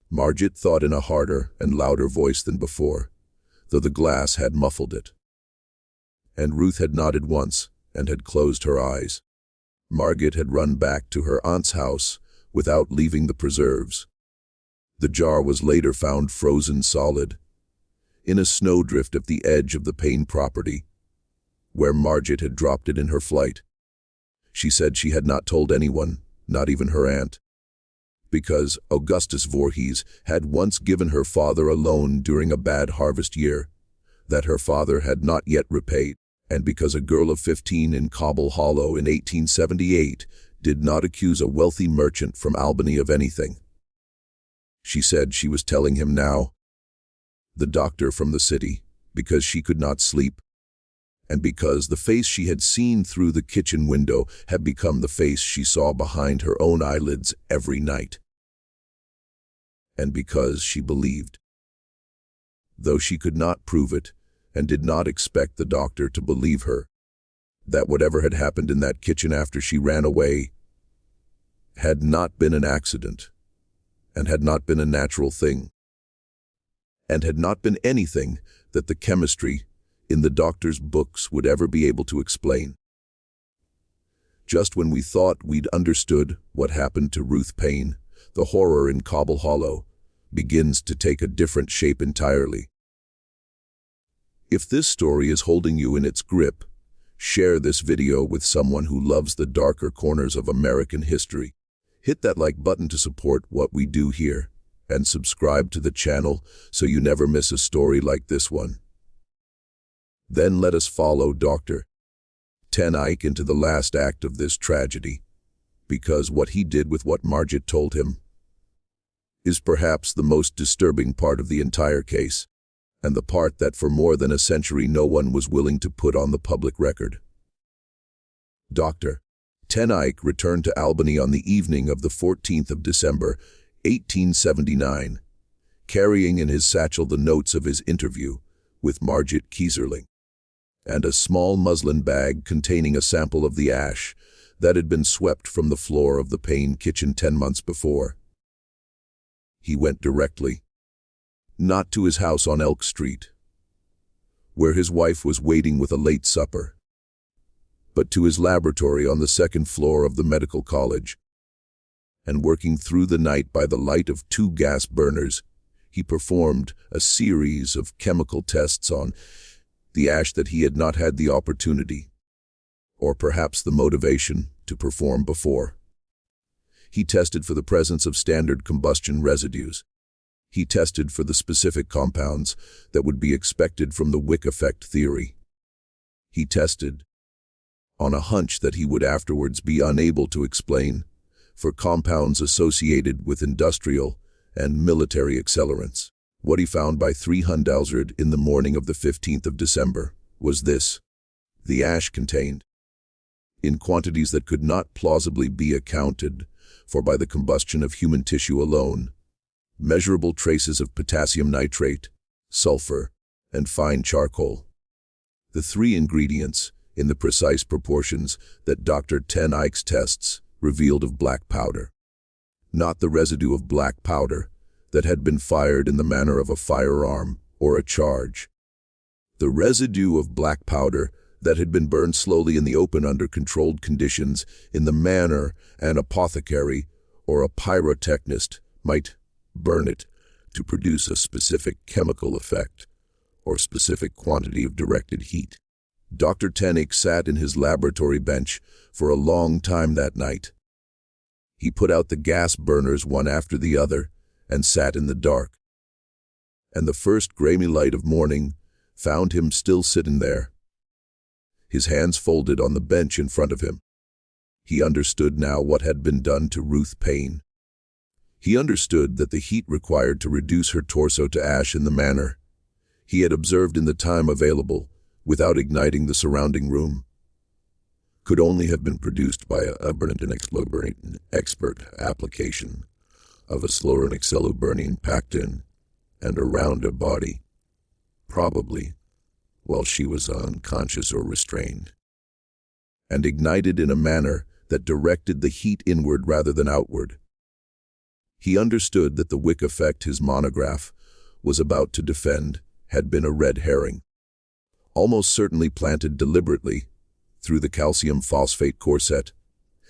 Margit thought in a harder and louder voice than before, though the glass had muffled it. And Ruth had nodded once and had closed her eyes. Margit had run back to her aunt's house without leaving the preserves. The jar was later found frozen solid in a snowdrift at the edge of the Payne property, where Margit had dropped it in her flight. She said she had not told anyone, not even her aunt, because Augustus Voorhees had once given her father a loan during a bad harvest year that her father had not yet repaid, and because a girl of 15 in Cobble Hollow in 1878 did not accuse a wealthy merchant from Albany of anything. She said she was telling him now, the doctor from the city, because she could not sleep, and because the face she had seen through the kitchen window had become the face she saw behind her own eyelids every night. And because she believed, though she could not prove it and did not expect the doctor to believe her, that whatever had happened in that kitchen after she ran away had not been an accident, and had not been a natural thing, and had not been anything that the chemistry in the doctor's books would ever be able to explain. Just when we thought we'd understood what happened to Ruth Payne, the horror in Cobble Hollow begins to take a different shape entirely. If this story is holding you in its grip, share this video with someone who loves the darker corners of American history. Hit that like button to support what we do here, and subscribe to the channel so you never miss a story like this one. Then let us follow Dr. Ten Eyck into the last act of this tragedy, because what he did with what Margit told him is perhaps the most disturbing part of the entire case, and the part that for more than a century no one was willing to put on the public record. Dr. Ten Eyck returned to Albany on the evening of the 14th of December, 1879, carrying in his satchel the notes of his interview with Margit Keyserling, and a small muslin bag containing a sample of the ash that had been swept from the floor of the Payne kitchen 10 months before. He went directly, not to his house on Elk Street, where his wife was waiting with a late supper, but to his laboratory on the second floor of the medical college. And working through the night by the light of 2 gas burners, he performed a series of chemical tests on the ash that he had not had the opportunity, or perhaps the motivation, to perform before. He tested for the presence of standard combustion residues. He tested for the specific compounds that would be expected from the wick effect theory. He tested, on a hunch that he would afterwards be unable to explain, for compounds associated with industrial and military accelerants. What he found by 300 in the morning of the 15th of December was this: the ash contained, in quantities that could not plausibly be accounted for by the combustion of human tissue alone, measurable traces of potassium nitrate, sulfur, and fine charcoal. The 3 ingredients, in the precise proportions that Dr. Ten Eyck's tests revealed of black powder. Not the residue of black powder that had been fired in the manner of a firearm or a charge. The residue of black powder that had been burned slowly in the open under controlled conditions in the manner an apothecary or a pyrotechnist might burn it to produce a specific chemical effect or specific quantity of directed heat. Dr. Ten Eyck sat in his laboratory bench for a long time that night. He put out the gas burners one after the other and sat in the dark. And the first grimy light of morning found him still sitting there, his hands folded on the bench in front of him. He understood now what had been done to Ruth Payne. He understood that the heat required to reduce her torso to ash in the manner he had observed in the time available, without igniting the surrounding room, could only have been produced by a burning expert application of a slower burning pactin and around a body, probably while she was unconscious or restrained, and ignited in a manner that directed the heat inward rather than outward. He understood that the wick effect his monograph was about to defend had been a red herring, almost certainly planted deliberately through the calcium phosphate corset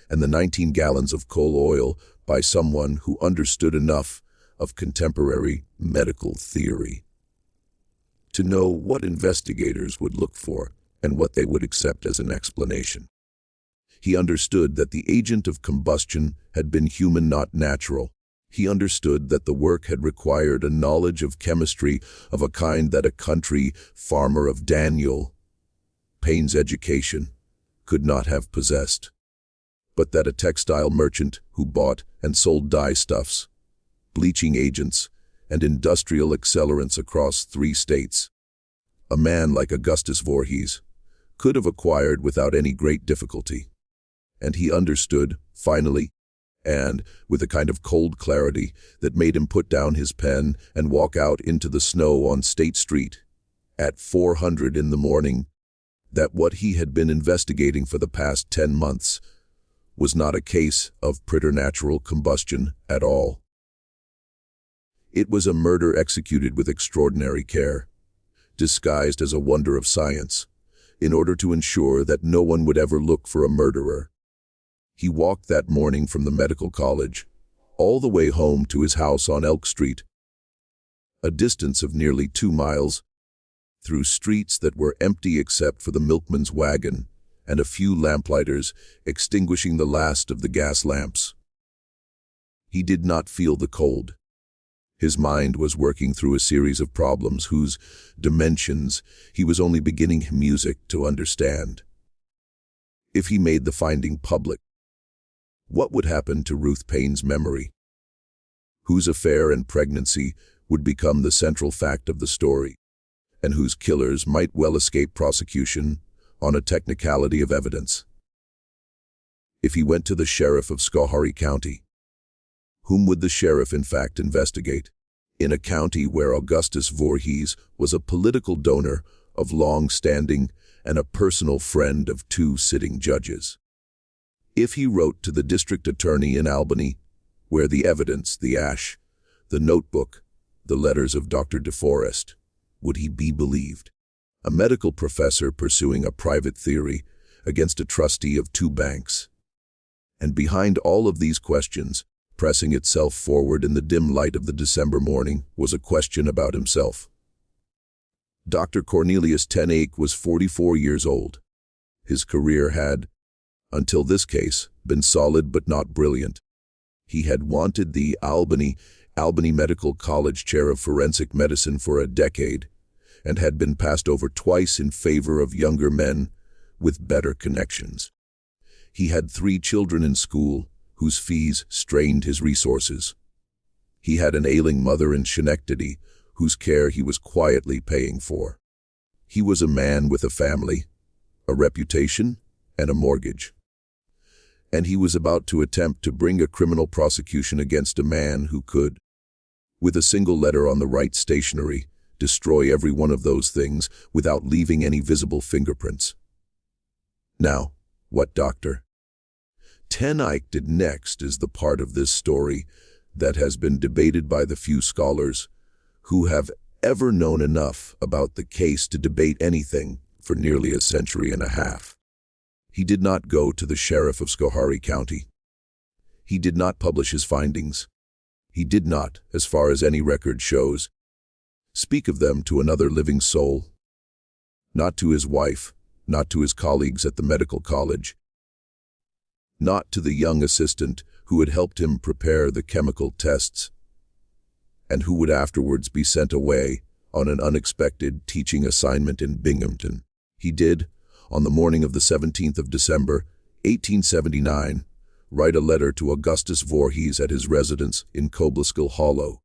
and the 19 gallons of coal oil by someone who understood enough of contemporary medical theory to know what investigators would look for and what they would accept as an explanation. He understood that the agent of combustion had been human, not natural. He understood that the work had required a knowledge of chemistry of a kind that a country farmer of Daniel Payne's education could not have possessed, but that a textile merchant who bought and sold dye-stuffs, bleaching agents, and industrial accelerants across 3 states, a man like Augustus Voorhees, could have acquired without any great difficulty. And he understood, finally, and with a kind of cold clarity that made him put down his pen and walk out into the snow on State Street at 400 in the morning, that what he had been investigating for the past 10 months was not a case of preternatural combustion at all. It was a murder executed with extraordinary care, disguised as a wonder of science, in order to ensure that no one would ever look for a murderer. He walked that morning from the medical college, all the way home to his house on Elk Street, a distance of nearly 2 miles, through streets that were empty except for the milkman's wagon and a few lamplighters extinguishing the last of the gas lamps. He did not feel the cold. His mind was working through a series of problems whose dimensions he was only beginning music to understand. If he made the finding public, what would happen to Ruth Payne's memory? Whose affair and pregnancy would become the central fact of the story, and whose killers might well escape prosecution on a technicality of evidence? If he went to the sheriff of Schoharie County, whom would the sheriff in fact investigate, in a county where Augustus Voorhees was a political donor of long standing and a personal friend of 2 sitting judges? If he wrote to the district attorney in Albany, where the evidence, the ash, the notebook, the letters of Dr. DeForest, would he be believed? A medical professor pursuing a private theory against a trustee of 2 banks. And behind all of these questions, pressing itself forward in the dim light of the December morning, was a question about himself. Dr. Cornelius Ten Eyck was 44 years old. His career had, until this case, been solid but not brilliant. He had wanted the Albany Medical College chair of forensic medicine for a decade, and had been passed over twice in favor of younger men with better connections. He had 3 children in school, whose fees strained his resources. He had an ailing mother in Schenectady, whose care he was quietly paying for. He was a man with a family, a reputation, and a mortgage. And he was about to attempt to bring a criminal prosecution against a man who could, with a single letter on the right stationery, destroy every one of those things without leaving any visible fingerprints. Now, what Dr. Ten Eyck did next is the part of this story that has been debated by the few scholars who have ever known enough about the case to debate anything for nearly a century and a half. He did not go to the sheriff of Schoharie County. He did not publish his findings. He did not, as far as any record shows, speak of them to another living soul. Not to his wife, not to his colleagues at the medical college, not to the young assistant who had helped him prepare the chemical tests, and who would afterwards be sent away on an unexpected teaching assignment in Binghamton. He did, on the morning of the 17th of December, 1879, write a letter to Augustus Voorhees at his residence in Cobleskill Hollow.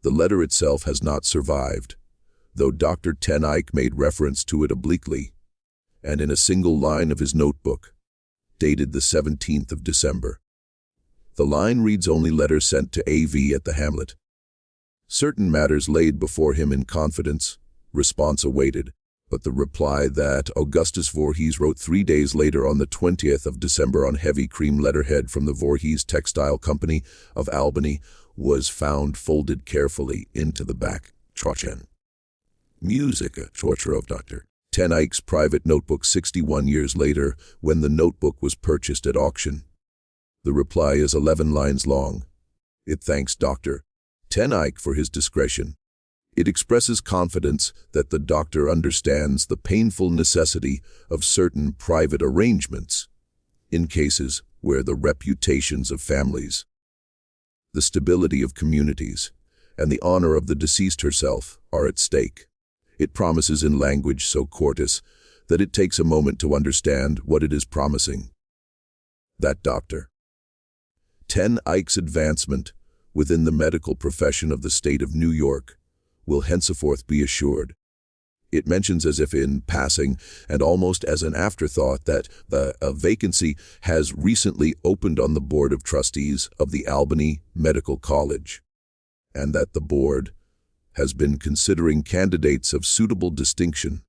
The letter itself has not survived, though Dr. Ten Eyck made reference to it obliquely, and in a single line of his notebook, dated the 17th of December. The line reads only letter sent to AV at the hamlet. Certain matters laid before him in confidence, response awaited, but the reply that Augustus Voorhees wrote 3 days later on the 20th of December on heavy cream letterhead from the Voorhees Textile Company of Albany was found folded carefully into the back. Music, torture of Dr. Ten Eyck's private notebook 61 years later when the notebook was purchased at auction. The reply is 11 lines long. It thanks Dr. Ten Eyck for his discretion. It expresses confidence that the doctor understands the painful necessity of certain private arrangements in cases where the reputations of families, the stability of communities, and the honor of the deceased herself are at stake. It promises in language so courteous that it takes a moment to understand what it is promising. That Dr. Ten Eyck's advancement within the medical profession of the state of New York will henceforth be assured. It mentions as if in passing and almost as an afterthought that a vacancy has recently opened on the Board of Trustees of the Albany Medical College, and that the board has been considering candidates of suitable distinction,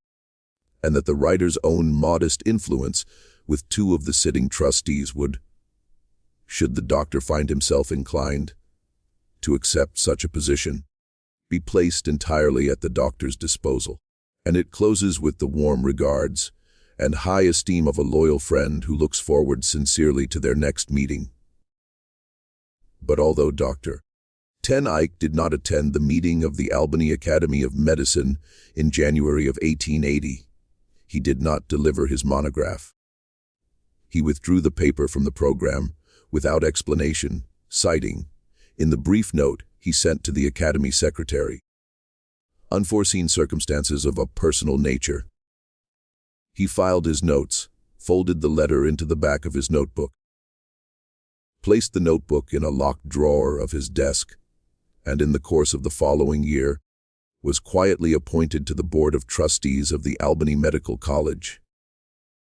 and that the writer's own modest influence with 2 of the sitting trustees would, should the doctor find himself inclined to accept such a position, be placed entirely at the doctor's disposal. And it closes with the warm regards and high esteem of a loyal friend who looks forward sincerely to their next meeting. But although Dr. Ten Eyck did not attend the meeting of the Albany Academy of Medicine in January of 1880, he did not deliver his monograph. He withdrew the paper from the program without explanation, citing, in the brief note he sent to the Academy secretary, unforeseen circumstances of a personal nature. He filed his notes, folded the letter into the back of his notebook, placed the notebook in a locked drawer of his desk, and in the course of the following year was quietly appointed to the Board of Trustees of the Albany Medical College.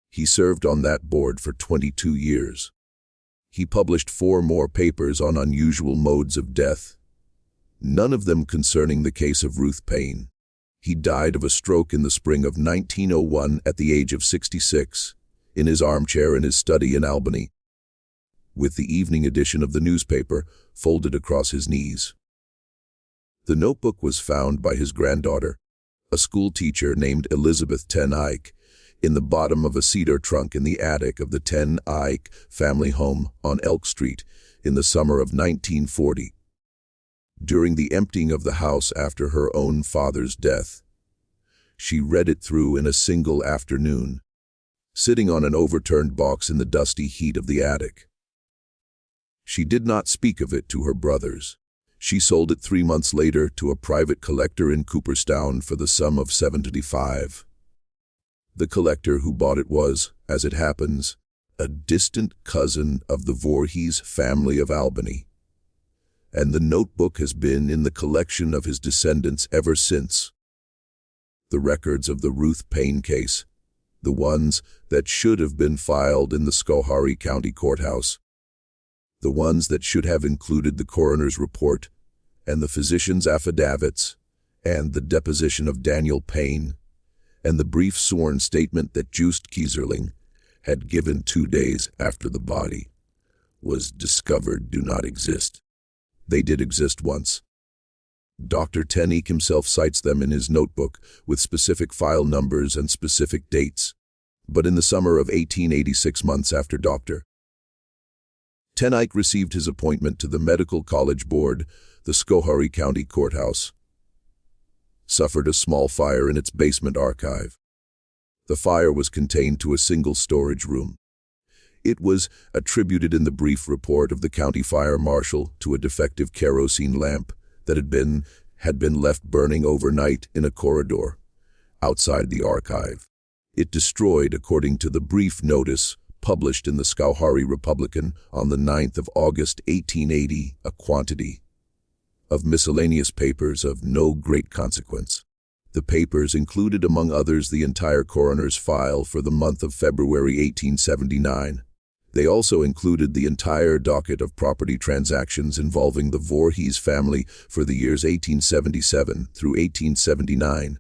He served on that board for 22 years. He published 4 more papers on unusual modes of death, none of them concerning the case of Ruth Payne. He died of a stroke in the spring of 1901 at the age of 66, in his armchair in his study in Albany, with the evening edition of the newspaper folded across his knees. The notebook was found by his granddaughter, a school teacher named Elizabeth Ten Eyck, in the bottom of a cedar trunk in the attic of the Ten Eyck family home on Elk Street in the summer of 1940. During the emptying of the house after her own father's death, she read it through in a single afternoon, sitting on an overturned box in the dusty heat of the attic. She did not speak of it to her brothers. She sold it 3 months later to a private collector in Cooperstown for the sum of $75. The collector who bought it was, as it happens, a distant cousin of the Voorhees family of Albany, and the notebook has been in the collection of his descendants ever since. The records of the Ruth Payne case, the ones that should have been filed in the Schoharie County Courthouse, the ones that should have included the coroner's report and the physician's affidavits and the deposition of Daniel Payne and the brief sworn statement that Just Kieserling had given 2 days after the body was discovered do not exist. They did exist once. Dr. Ten Eyck himself cites them in his notebook with specific file numbers and specific dates, but in the summer of 1886, months after Dr. Ten Eyck received his appointment to the Medical College Board, the Schoharie County Courthouse suffered a small fire in its basement archive. The fire was contained to a single storage room. It was attributed in the brief report of the county fire marshal to a defective kerosene lamp that had been left burning overnight in a corridor outside the archive. It destroyed, according to the brief notice published in the Schoharie Republican on the 9th of August 1880, a quantity of miscellaneous papers of no great consequence. The papers included, among others, the entire coroner's file for the month of February 1879, They also included the entire docket of property transactions involving the Voorhees family for the years 1877 through 1879,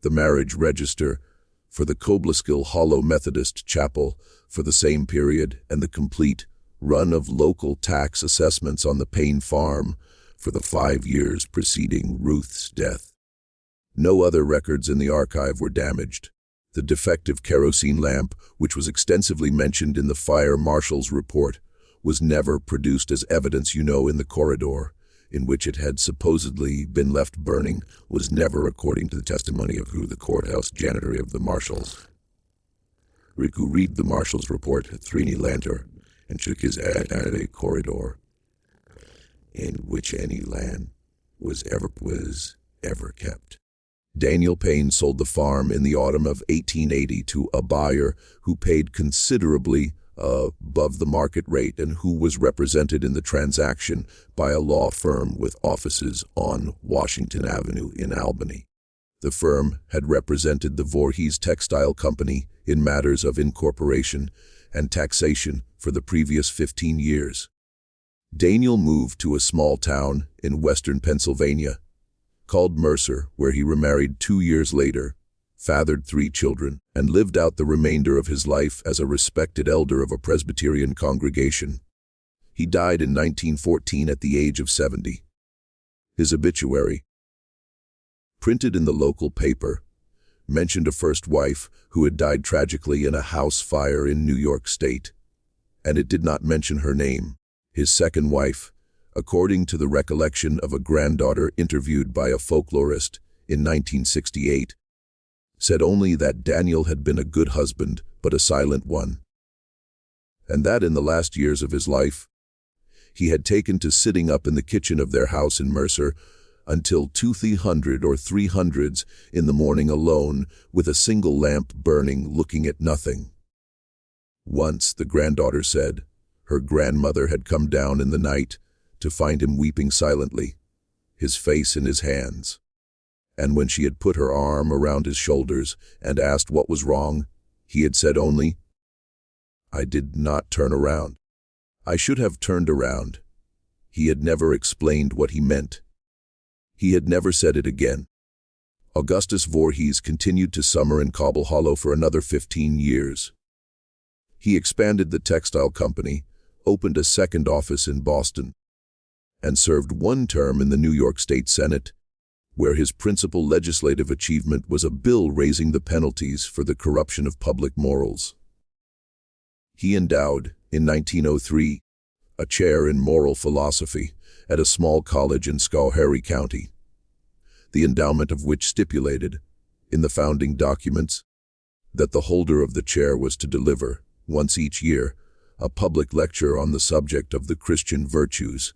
the marriage register for the Cobleskill Hollow Methodist Chapel for the same period, and the complete run of local tax assessments on the Payne farm for the 5 years preceding Ruth's death. No other records in the archive were damaged. The defective kerosene lamp, which was extensively mentioned in the fire marshal's report, was never produced as evidence. In the corridor, in which it had supposedly been left burning, was never, according to the testimony of the courthouse janitor of the marshals. Riku read the marshal's report at Trini Lanter and shook his head at a corridor in which any land was ever kept. Daniel Payne sold the farm in the autumn of 1880 to a buyer who paid considerably above the market rate and who was represented in the transaction by a law firm with offices on Washington Avenue in Albany. The firm had represented the Voorhees Textile Company in matters of incorporation and taxation for the previous 15 years. Daniel moved to a small town in western Pennsylvania called Mercer, where he remarried 2 years later, fathered 3 children, and lived out the remainder of his life as a respected elder of a Presbyterian congregation. He died in 1914 at the age of 70. His obituary, printed in the local paper, mentioned a first wife who had died tragically in a house fire in New York State, and it did not mention her name. His second wife, according to the recollection of a granddaughter interviewed by a folklorist in 1968, said only that Daniel had been a good husband, but a silent one, and that in the last years of his life, he had taken to sitting up in the kitchen of their house in Mercer until 200 or 300 in the morning alone, with a single lamp burning, looking at nothing. Once, the granddaughter said, her grandmother had come down in the night to find him weeping silently, his face in his hands. And when she had put her arm around his shoulders and asked what was wrong, he had said only, "I did not turn around. I should have turned around." He had never explained what he meant. He had never said it again. Augustus Voorhees continued to summer in Cobble Hollow for another 15 years. He expanded the textile company, opened a second office in Boston, and served 1 term in the New York State Senate, where his principal legislative achievement was a bill raising the penalties for the corruption of public morals. He endowed, in 1903, a chair in moral philosophy at a small college in Schoharie County, the endowment of which stipulated, in the founding documents, that the holder of the chair was to deliver, once each year, a public lecture on the subject of the Christian virtues.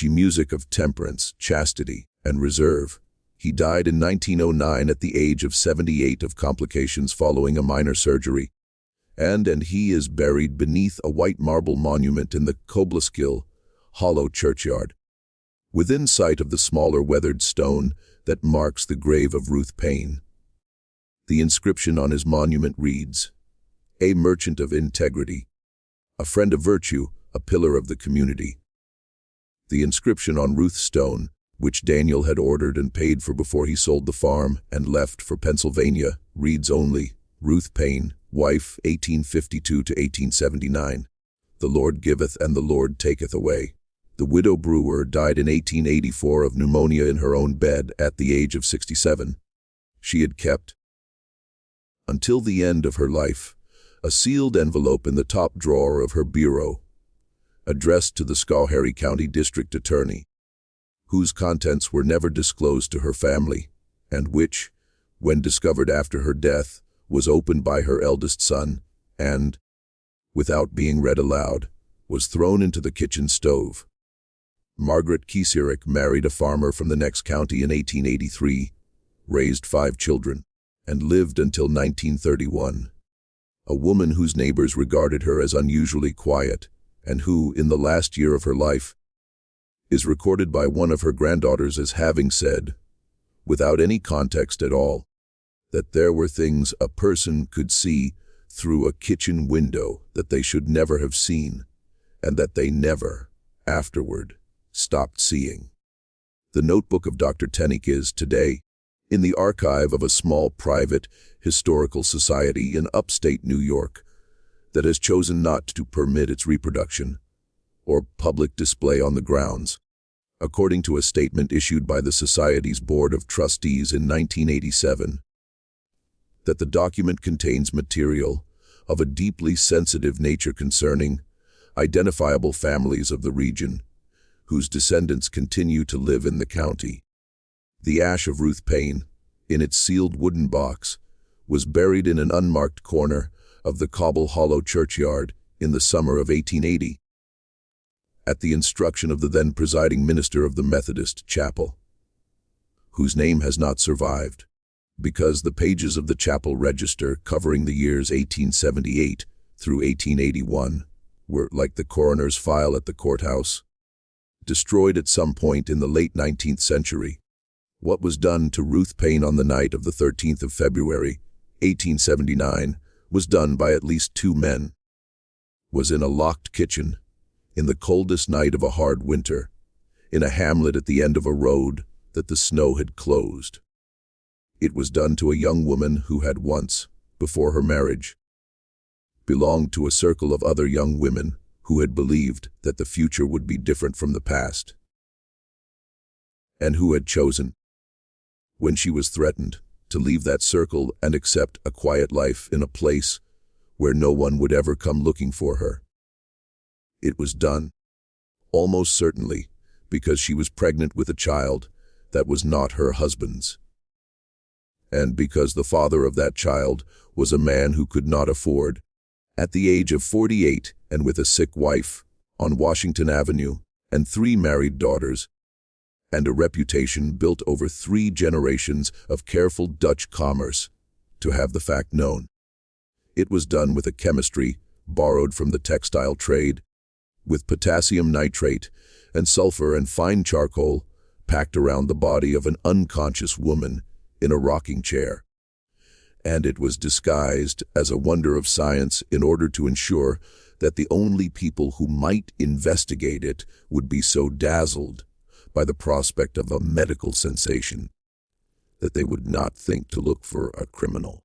Music of temperance, chastity, and reserve. He died in 1909 at the age of 78 of complications following a minor surgery, and he is buried beneath a white marble monument in the Cobleskill Hollow churchyard, within sight of the smaller weathered stone that marks the grave of Ruth Payne. The inscription on his monument reads, "A merchant of integrity, a friend of virtue, a pillar of the community." The inscription on Ruth's stone, which Daniel had ordered and paid for before he sold the farm and left for Pennsylvania, reads only, "Ruth Payne, wife, 1852 to 1879. The Lord giveth and the Lord taketh away." The widow Brewer died in 1884 of pneumonia in her own bed at the age of 67. She had kept, until the end of her life, a sealed envelope in the top drawer of her bureau, addressed to the Schoharie County District Attorney, whose contents were never disclosed to her family, and which, when discovered after her death, was opened by her eldest son, and, without being read aloud, was thrown into the kitchen stove. Margaret Kieserick married a farmer from the next county in 1883, raised 5 children, and lived until 1931. A woman whose neighbors regarded her as unusually quiet, and who, in the last year of her life, is recorded by one of her granddaughters as having said, without any context at all, that there were things a person could see through a kitchen window that they should never have seen, and that they never, afterward, stopped seeing. The notebook of Dr. Tennick is, today, in the archive of a small private historical society in upstate New York that has chosen not to permit its reproduction or public display on the grounds, according to a statement issued by the Society's Board of Trustees in 1987, that the document contains material of a deeply sensitive nature concerning identifiable families of the region whose descendants continue to live in the county. The ash of Ruth Payne, in its sealed wooden box, was buried in an unmarked corner of the Cobble Hollow churchyard in the summer of 1880, at the instruction of the then presiding minister of the Methodist chapel, whose name has not survived, because the pages of the chapel register covering the years 1878 through 1881 were, like the coroner's file at the courthouse, destroyed at some point in the late 19th century. What was done to Ruth Payne on the night of the 13th of February, 1879, was done by at least 2 men, was in a locked kitchen, in the coldest night of a hard winter, in a hamlet at the end of a road that the snow had closed. It was done to a young woman who had once, before her marriage, belonged to a circle of other young women who had believed that the future would be different from the past, and who had chosen, when she was threatened, to leave that circle and accept a quiet life in a place where no one would ever come looking for her. It was done, almost certainly, because she was pregnant with a child that was not her husband's, and because the father of that child was a man who could not afford, at the age of 48 and with a sick wife, on Washington Avenue, and 3 married daughters, and a reputation built over 3 generations of careful Dutch commerce, to have the fact known. It was done with a chemistry borrowed from the textile trade, with potassium nitrate and sulfur and fine charcoal packed around the body of an unconscious woman in a rocking chair. And it was disguised as a wonder of science in order to ensure that the only people who might investigate it would be so dazzled by the prospect of a medical sensation that they would not think to look for a criminal.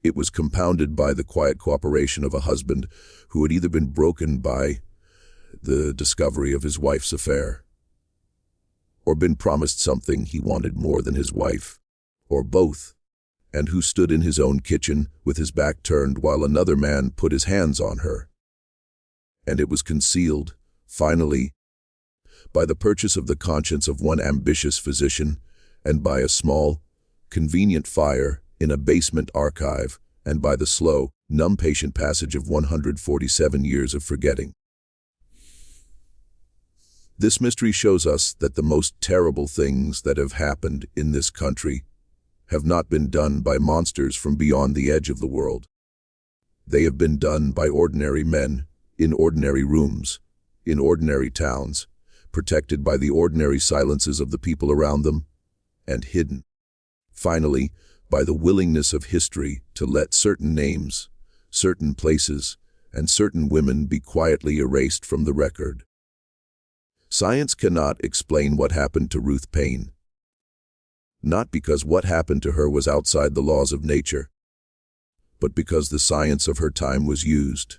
It was compounded by the quiet cooperation of a husband who had either been broken by the discovery of his wife's affair, or been promised something he wanted more than his wife, or both, and who stood in his own kitchen with his back turned while another man put his hands on her. And it was concealed, finally, by the purchase of the conscience of one ambitious physician, and by a small, convenient fire in a basement archive, and by the slow, numb patient passage of 147 years of forgetting. This mystery shows us that the most terrible things that have happened in this country have not been done by monsters from beyond the edge of the world. They have been done by ordinary men, in ordinary rooms, in ordinary towns, protected by the ordinary silences of the people around them, and hidden, finally, by the willingness of history to let certain names, certain places, and certain women be quietly erased from the record. Science cannot explain what happened to Ruth Payne, not because what happened to her was outside the laws of nature, but because the science of her time was used,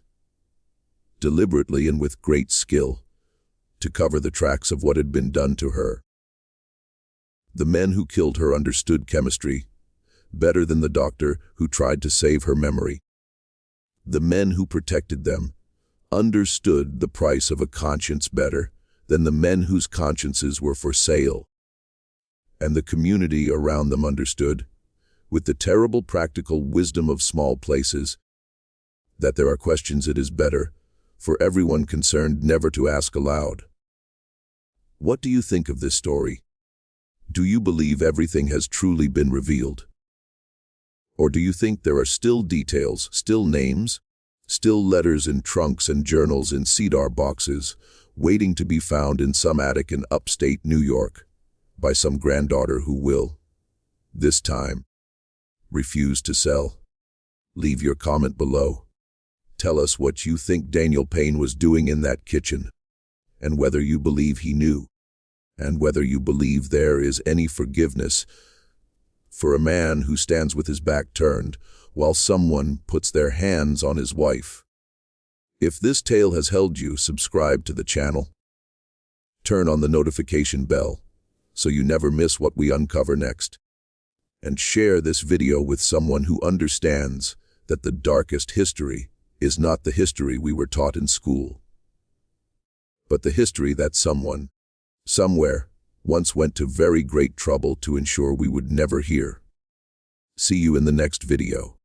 deliberately and with great skill, to cover the tracks of what had been done to her. The men who killed her understood chemistry better than the doctor who tried to save her memory. The men who protected them understood the price of a conscience better than the men whose consciences were for sale. And the community around them understood, with the terrible practical wisdom of small places, that there are questions it is better for everyone concerned never to ask aloud. What do you think of this story? Do you believe everything has truly been revealed? Or do you think there are still details, still names, still letters in trunks and journals in cedar boxes, waiting to be found in some attic in upstate New York by some granddaughter who will, this time, refuse to sell? Leave your comment below. Tell us what you think Daniel Payne was doing in that kitchen, and whether you believe he knew, and whether you believe there is any forgiveness for a man who stands with his back turned while someone puts their hands on his wife. If this tale has held you, subscribe to the channel. Turn on the notification bell so you never miss what we uncover next. And share this video with someone who understands that the darkest history is not the history we were taught in school, but the history that someone, somewhere, once went to very great trouble to ensure we would never hear. See you in the next video.